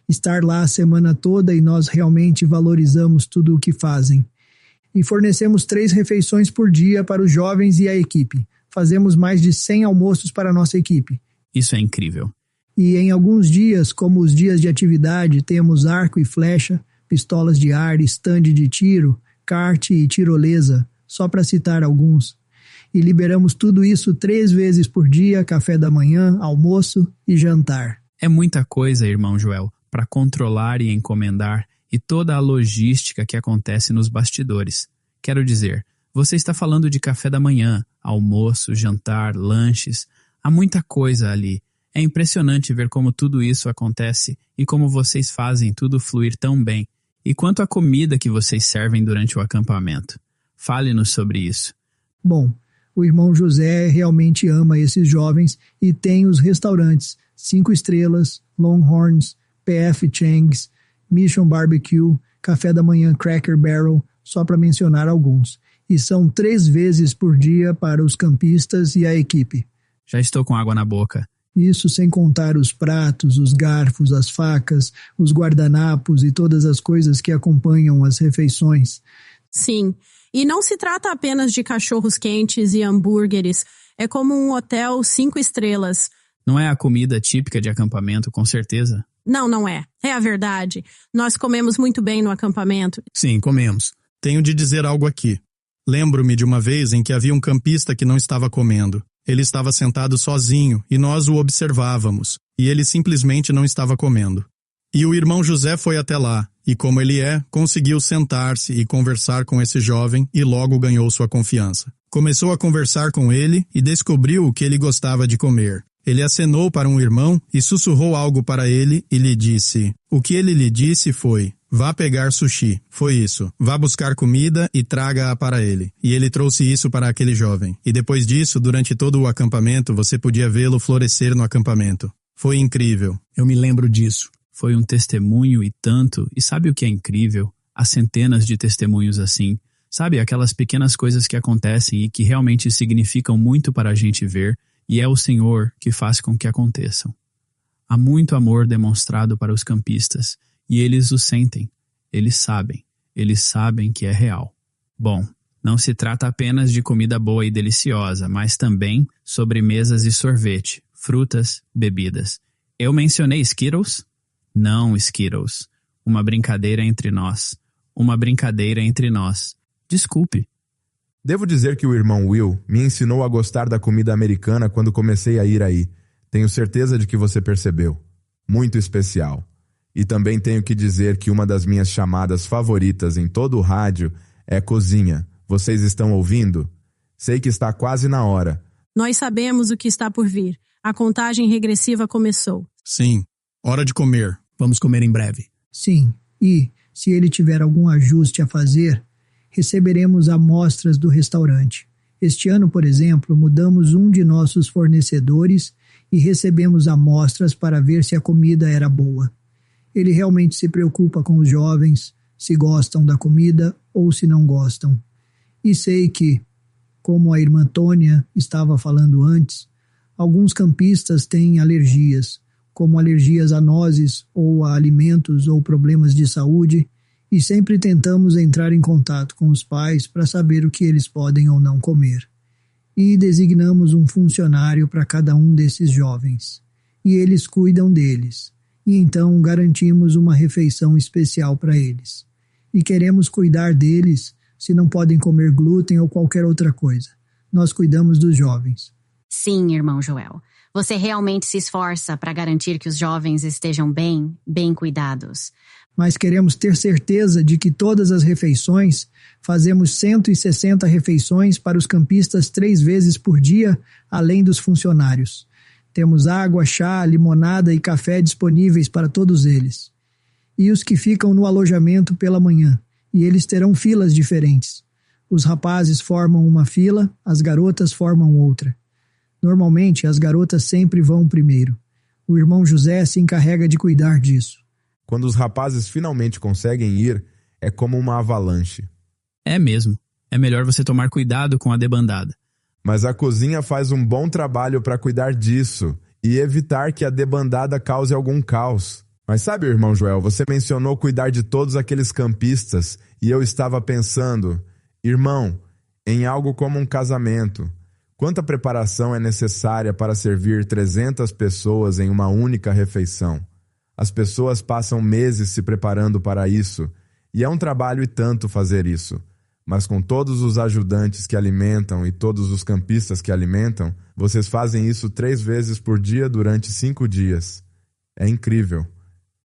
[SPEAKER 5] estar lá a semana toda e nós realmente valorizamos tudo o que fazem. E fornecemos 3 refeições por dia para os jovens e a equipe. Fazemos mais de 100 almoços para a nossa equipe.
[SPEAKER 3] Isso é incrível.
[SPEAKER 5] E em alguns dias, como os dias de atividade, temos arco e flecha, pistolas de ar, estande de tiro, kart e tirolesa, só para citar alguns. E liberamos tudo isso 3 vezes por dia, café da manhã, almoço e jantar.
[SPEAKER 3] É muita coisa, irmão Joel, para controlar e encomendar e toda a logística que acontece nos bastidores. Quero dizer, você está falando de café da manhã, almoço, jantar, lanches. Há muita coisa ali. É impressionante ver como tudo isso acontece e como vocês fazem tudo fluir tão bem. E quanto à comida que vocês servem durante o acampamento? Fale-nos sobre isso.
[SPEAKER 5] Bom, O irmão José realmente ama esses jovens e tem os restaurantes 5 Estrelas, Longhorns, PF Chang's, Mission Barbecue, Café da Manhã Cracker Barrel, só para mencionar alguns. E são 3 vezes por dia para os campistas e a equipe.
[SPEAKER 3] Já estou com água na boca.
[SPEAKER 5] Isso sem contar os pratos, os garfos, as facas, os guardanapos e todas as coisas que acompanham as refeições.
[SPEAKER 4] Sim, e não se trata apenas de cachorros quentes e hambúrgueres. É como um hotel 5 estrelas.
[SPEAKER 3] Não é a comida típica de acampamento, com certeza?
[SPEAKER 4] Não é. É a verdade. Nós comemos muito bem no acampamento.
[SPEAKER 6] Sim, comemos. Tenho de dizer algo aqui. Lembro-me de uma vez em que havia um campista que não estava comendo. Ele estava sentado sozinho e nós o observávamos, e ele simplesmente não estava comendo. E o irmão José foi até lá, e como ele conseguiu sentar-se e conversar com esse jovem e logo ganhou sua confiança. Começou a conversar com ele e descobriu o que ele gostava de comer. Ele acenou para um irmão e sussurrou algo para ele e lhe disse. O que ele lhe disse foi: vá pegar sushi. Foi isso. Vá buscar comida e traga-a para ele. E ele trouxe isso para aquele jovem. E depois disso, durante todo o acampamento, você podia vê-lo florescer no acampamento. Foi incrível.
[SPEAKER 3] Eu me lembro disso. Foi um testemunho e tanto. E sabe o que é incrível? Há centenas de testemunhos assim. Sabe, aquelas pequenas coisas que acontecem e que realmente significam muito para a gente ver. E é o Senhor que faz com que aconteçam. Há muito amor demonstrado para os campistas, e eles o sentem, eles sabem que é real. Bom, não se trata apenas de comida boa e deliciosa, mas também sobremesas e sorvete, frutas, bebidas. Eu mencionei Skittles? Não, Skittles. Uma brincadeira entre nós. Desculpe.
[SPEAKER 2] Devo dizer que o irmão Will me ensinou a gostar da comida americana quando comecei a ir aí. Tenho certeza de que você percebeu. Muito especial. E também tenho que dizer que uma das minhas chamadas favoritas em todo o rádio é cozinha. Vocês estão ouvindo? Sei que está quase na hora.
[SPEAKER 4] Nós sabemos o que está por vir. A contagem regressiva começou.
[SPEAKER 6] Sim, hora de comer.
[SPEAKER 3] Vamos comer em breve.
[SPEAKER 5] Sim, e se ele tiver algum ajuste a fazer, receberemos amostras do restaurante. Este ano, por exemplo, mudamos um de nossos fornecedores e recebemos amostras para ver se a comida era boa. Ele realmente se preocupa com os jovens, se gostam da comida ou se não gostam. E sei que, como a irmã Tônia estava falando antes, alguns campistas têm alergias, como alergias a nozes ou a alimentos ou problemas de saúde, e sempre tentamos entrar em contato com os pais para saber o que eles podem ou não comer. E designamos um funcionário para cada um desses jovens. E eles cuidam deles. E então garantimos uma refeição especial para eles. E queremos cuidar deles se não podem comer glúten ou qualquer outra coisa. Nós cuidamos dos jovens.
[SPEAKER 1] Sim, irmão Joel. Você realmente se esforça para garantir que os jovens estejam bem cuidados.
[SPEAKER 5] Mas queremos ter certeza de que todas as refeições, fazemos 160 refeições para os campistas 3 vezes por dia, além dos funcionários. Temos água, chá, limonada e café disponíveis para todos eles. E os que ficam no alojamento pela manhã, e eles terão filas diferentes. Os rapazes formam uma fila, as garotas formam outra. Normalmente, as garotas sempre vão primeiro. O irmão José se encarrega de cuidar disso.
[SPEAKER 2] Quando os rapazes finalmente conseguem ir, é como uma avalanche.
[SPEAKER 3] É mesmo. É melhor você tomar cuidado com a debandada.
[SPEAKER 2] Mas a cozinha faz um bom trabalho para cuidar disso e evitar que a debandada cause algum caos. Mas sabe, irmão Joel, você mencionou cuidar de todos aqueles campistas e eu estava pensando, irmão, em algo como um casamento. Quanta preparação é necessária para servir 300 pessoas em uma única refeição? As pessoas passam meses se preparando para isso, e é um trabalho e tanto fazer isso. Mas com todos os ajudantes que alimentam e todos os campistas que alimentam, vocês fazem isso 3 vezes por dia durante 5 dias. É incrível.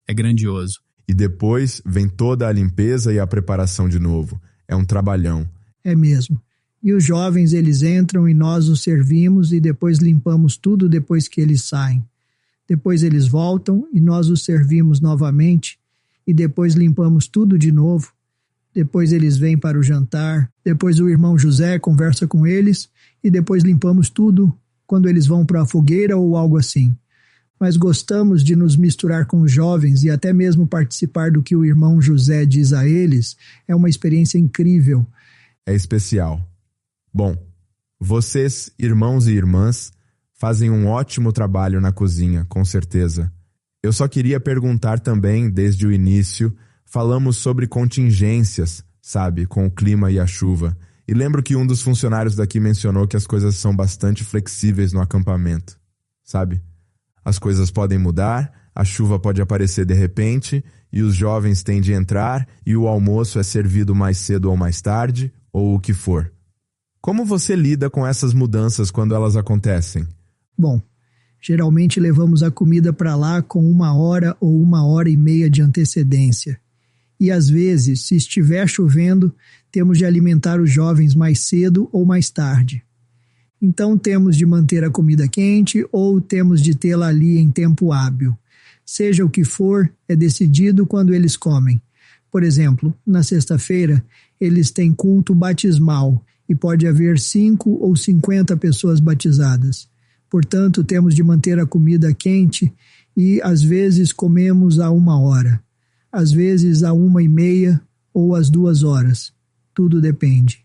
[SPEAKER 3] É grandioso.
[SPEAKER 2] E depois vem toda a limpeza e a preparação de novo. É um trabalhão.
[SPEAKER 5] É mesmo. E os jovens, eles entram e nós os servimos e depois limpamos tudo depois que eles saem. Depois eles voltam e nós os servimos novamente e depois limpamos tudo de novo. depois eles vêm para o jantar, depois o irmão José conversa com eles e depois limpamos tudo quando eles vão para a fogueira ou algo assim. Mas gostamos de nos misturar com os jovens e até mesmo participar do que o irmão José diz a eles. É uma experiência incrível.
[SPEAKER 2] É especial. Bom, vocês, irmãos e irmãs, fazem um ótimo trabalho na cozinha, com certeza. Eu só queria perguntar também, desde o início, falamos sobre contingências, sabe, com o clima e a chuva. E lembro que um dos funcionários daqui mencionou que as coisas são bastante flexíveis no acampamento, sabe? As coisas podem mudar, a chuva pode aparecer de repente, e os jovens têm de entrar, e o almoço é servido mais cedo ou mais tarde, ou o que for. Como você lida com essas mudanças quando elas acontecem?
[SPEAKER 5] Bom, geralmente levamos a comida para lá com 1 hora ou 1h30 de antecedência. E às vezes, se estiver chovendo, temos de alimentar os jovens mais cedo ou mais tarde. Então temos de manter a comida quente ou temos de tê-la ali em tempo hábil. Seja o que for, é decidido quando eles comem. Por exemplo, na sexta-feira, eles têm culto batismal e pode haver 5 ou 50 pessoas batizadas. Portanto, temos de manter a comida quente e, às vezes, comemos a 1 hora. Às vezes, a 1h30 ou às 2 horas. Tudo depende.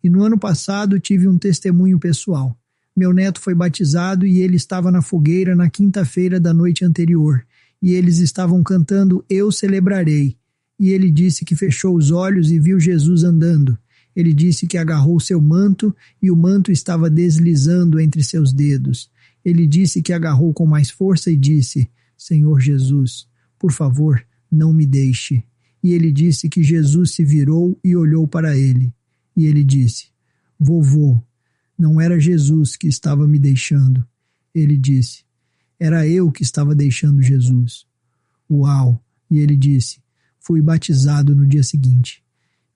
[SPEAKER 5] E no ano passado tive um testemunho pessoal. Meu neto foi batizado e ele estava na fogueira na quinta-feira da noite anterior. E eles estavam cantando Eu Celebrarei. E ele disse que fechou os olhos e viu Jesus andando. Ele disse que agarrou seu manto e o manto estava deslizando entre seus dedos. Ele disse que agarrou com mais força e disse, Senhor Jesus, por favor, não me deixe. E ele disse que Jesus se virou e olhou para ele. E ele disse, vovô, não era Jesus que estava me deixando. Ele disse, era eu que estava deixando Jesus. Uau! E ele disse, fui batizado no dia seguinte.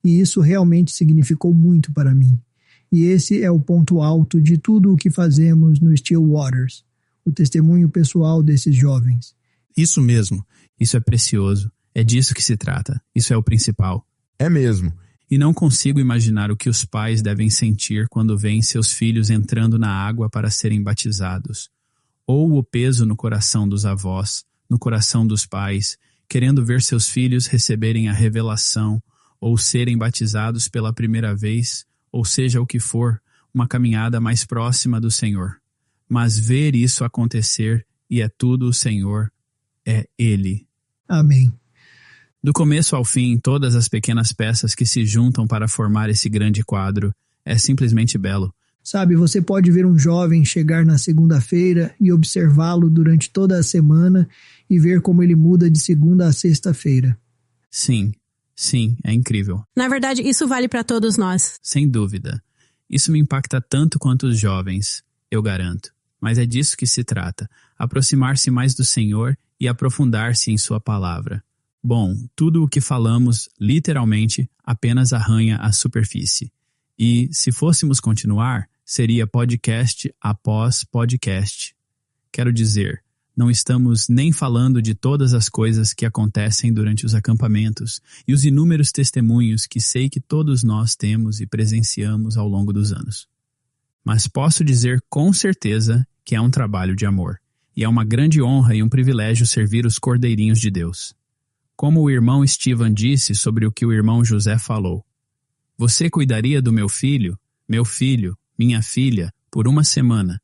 [SPEAKER 5] E isso realmente significou muito para mim. E esse é o ponto alto de tudo o que fazemos no Still Waters, o testemunho pessoal desses jovens.
[SPEAKER 6] Isso mesmo.
[SPEAKER 3] Isso é precioso. É disso que se trata. Isso é o principal.
[SPEAKER 2] É mesmo.
[SPEAKER 3] E não consigo imaginar o que os pais devem sentir quando veem seus filhos entrando na água para serem batizados. Ou o peso no coração dos avós, no coração dos pais, querendo ver seus filhos receberem a revelação, ou serem batizados pela primeira vez, ou seja o que for, uma caminhada mais próxima do Senhor. Mas ver isso acontecer, e é tudo o Senhor, é Ele.
[SPEAKER 5] Amém.
[SPEAKER 3] Do começo ao fim, todas as pequenas peças que se juntam para formar esse grande quadro, é simplesmente belo.
[SPEAKER 5] Sabe, você pode ver um jovem chegar na segunda-feira e observá-lo durante toda a semana e ver como ele muda de segunda a sexta-feira.
[SPEAKER 3] Sim, é incrível.
[SPEAKER 4] Na verdade, isso vale para todos nós.
[SPEAKER 3] Sem dúvida. Isso me impacta tanto quanto os jovens, eu garanto. Mas é disso que se trata, aproximar-se mais do Senhor e aprofundar-se em sua palavra. Bom, tudo o que falamos, literalmente, apenas arranha a superfície. E, se fôssemos continuar, seria podcast após podcast. Quero dizer, não estamos nem falando de todas as coisas que acontecem durante os acampamentos e os inúmeros testemunhos que sei que todos nós temos e presenciamos ao longo dos anos. Mas posso dizer com certeza que é um trabalho de amor, e é uma grande honra e um privilégio servir os cordeirinhos de Deus. Como o irmão Steven disse sobre o que o irmão José falou. Você cuidaria do meu filho, minha filha, por 1 semana.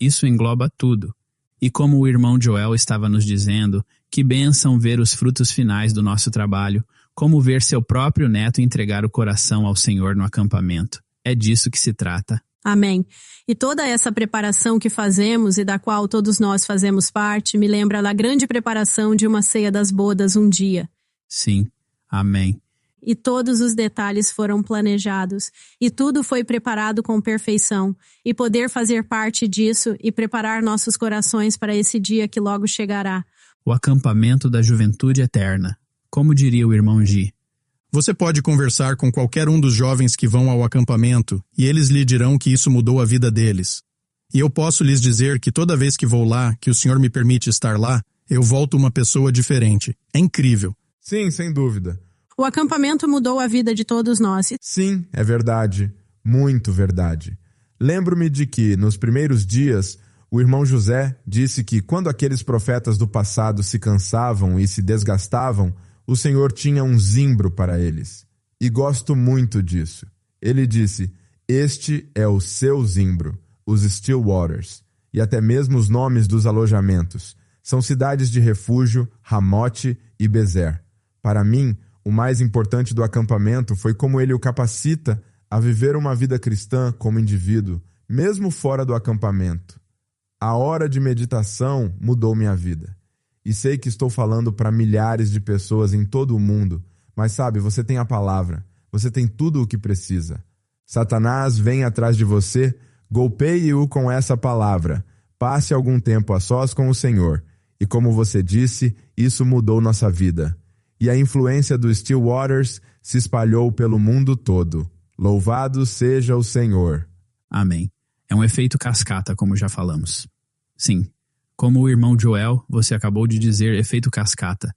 [SPEAKER 3] Isso engloba tudo. E como o irmão Joel estava nos dizendo, que bênção ver os frutos finais do nosso trabalho, como ver seu próprio neto entregar o coração ao Senhor no acampamento. É disso que se trata.
[SPEAKER 4] Amém. E toda essa preparação que fazemos e da qual todos nós fazemos parte me lembra da grande preparação de uma ceia das bodas um dia.
[SPEAKER 3] Sim, amém.
[SPEAKER 4] E todos os detalhes foram planejados, e tudo foi preparado com perfeição, e poder fazer parte disso e preparar nossos corações para esse dia que logo chegará.
[SPEAKER 3] O acampamento da juventude eterna, como diria o irmão G.
[SPEAKER 6] Você pode conversar com qualquer um dos jovens que vão ao acampamento e eles lhe dirão que isso mudou a vida deles. E eu posso lhes dizer que toda vez que vou lá, que o Senhor me permite estar lá, eu volto uma pessoa diferente. É incrível.
[SPEAKER 2] Sim, sem dúvida.
[SPEAKER 4] O acampamento mudou a vida de todos nós.
[SPEAKER 2] Sim, é verdade. Muito verdade. Lembro-me de que, nos primeiros dias, o irmão José disse que quando aqueles profetas do passado se cansavam e se desgastavam, o Senhor tinha um zimbro para eles. E gosto muito disso. Ele disse, este é o seu zimbro, os Still Waters, e até mesmo os nomes dos alojamentos. São cidades de refúgio, Ramote e Bezer. Para mim, o mais importante do acampamento foi como ele o capacita a viver uma vida cristã como indivíduo, mesmo fora do acampamento. A hora de meditação mudou minha vida. E sei que estou falando para milhares de pessoas em todo o mundo, mas sabe, você tem a palavra, você tem tudo o que precisa. Satanás vem atrás de você, golpeie-o com essa palavra, passe algum tempo a sós com o Senhor. E como você disse, isso mudou nossa vida. E a influência do Still Waters se espalhou pelo mundo todo. Louvado seja o Senhor.
[SPEAKER 3] Amém. É um efeito cascata, como já falamos. Sim, como o irmão Joel, você acabou de dizer efeito cascata.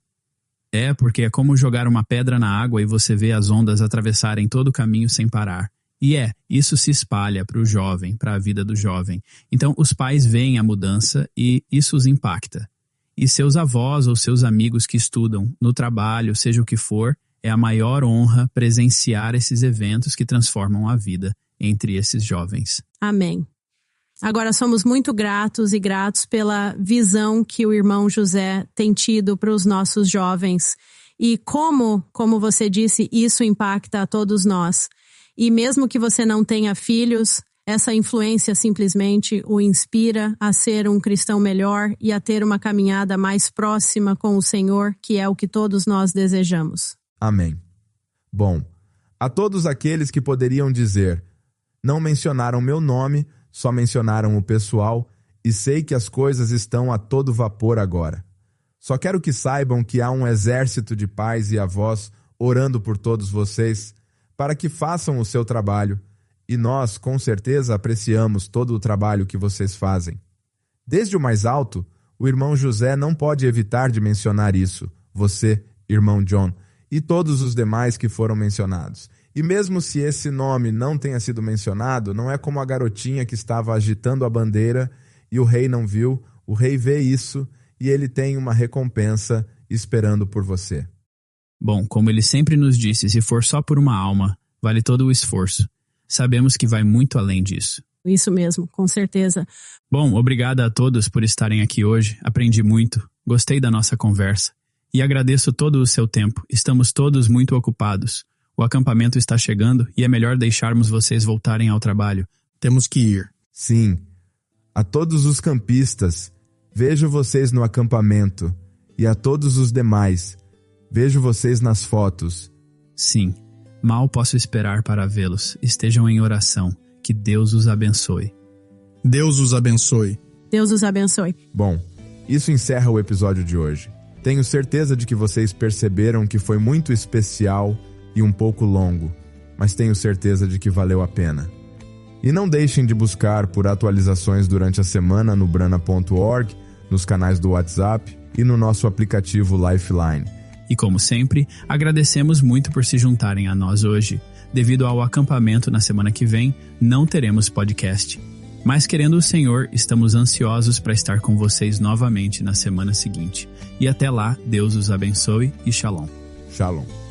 [SPEAKER 3] É, porque é como jogar uma pedra na água e você vê as ondas atravessarem todo o caminho sem parar. E isso se espalha para o jovem, para a vida do jovem. Então, os pais veem a mudança e isso os impacta. E seus avós ou seus amigos que estudam, no trabalho, seja o que for, é a maior honra presenciar esses eventos que transformam a vida entre esses jovens.
[SPEAKER 4] Amém. Agora somos muito gratos e gratos pela visão que o irmão José tem tido para os nossos jovens. E como você disse, isso impacta a todos nós. E mesmo que você não tenha filhos, essa influência simplesmente o inspira a ser um cristão melhor e a ter uma caminhada mais próxima com o Senhor, que é o que todos nós desejamos.
[SPEAKER 2] Amém. Bom, a todos aqueles que poderiam dizer, não mencionaram meu nome, só mencionaram o pessoal, e sei que as coisas estão a todo vapor agora. Só quero que saibam que há um exército de pais e avós orando por todos vocês, para que façam o seu trabalho, e nós, com certeza, apreciamos todo o trabalho que vocês fazem. Desde o mais alto, o irmão José não pode evitar de mencionar isso, você, irmão John, e todos os demais que foram mencionados. E mesmo se esse nome não tenha sido mencionado, não é como a garotinha que estava agitando a bandeira e o rei não viu, o rei vê isso e ele tem uma recompensa esperando por você.
[SPEAKER 3] Bom, como ele sempre nos disse, se for só por uma alma, vale todo o esforço. Sabemos que vai muito além disso.
[SPEAKER 4] Isso mesmo, com certeza.
[SPEAKER 3] Bom, obrigada a todos por estarem aqui hoje. Aprendi muito, gostei da nossa conversa. E agradeço todo o seu tempo. Estamos todos muito ocupados. O acampamento está chegando e é melhor deixarmos vocês voltarem ao trabalho.
[SPEAKER 6] Temos que ir.
[SPEAKER 2] Sim. A todos os campistas, vejo vocês no acampamento. E a todos os demais, vejo vocês nas fotos.
[SPEAKER 3] Sim. Mal posso esperar para vê-los. Estejam em oração. Que Deus os abençoe.
[SPEAKER 6] Deus os abençoe.
[SPEAKER 4] Deus os abençoe.
[SPEAKER 2] Bom, isso encerra o episódio de hoje. Tenho certeza de que vocês perceberam que foi muito especial e um pouco longo, mas tenho certeza de que valeu a pena. E não deixem de buscar por atualizações durante a semana no brana.org, nos canais do WhatsApp e no nosso aplicativo Lifeline.
[SPEAKER 3] E como sempre, agradecemos muito por se juntarem a nós hoje. Devido ao acampamento na semana que vem, não teremos podcast. Mas querendo o Senhor, estamos ansiosos para estar com vocês novamente na semana seguinte. E até lá, Deus os abençoe e Shalom.
[SPEAKER 2] Shalom.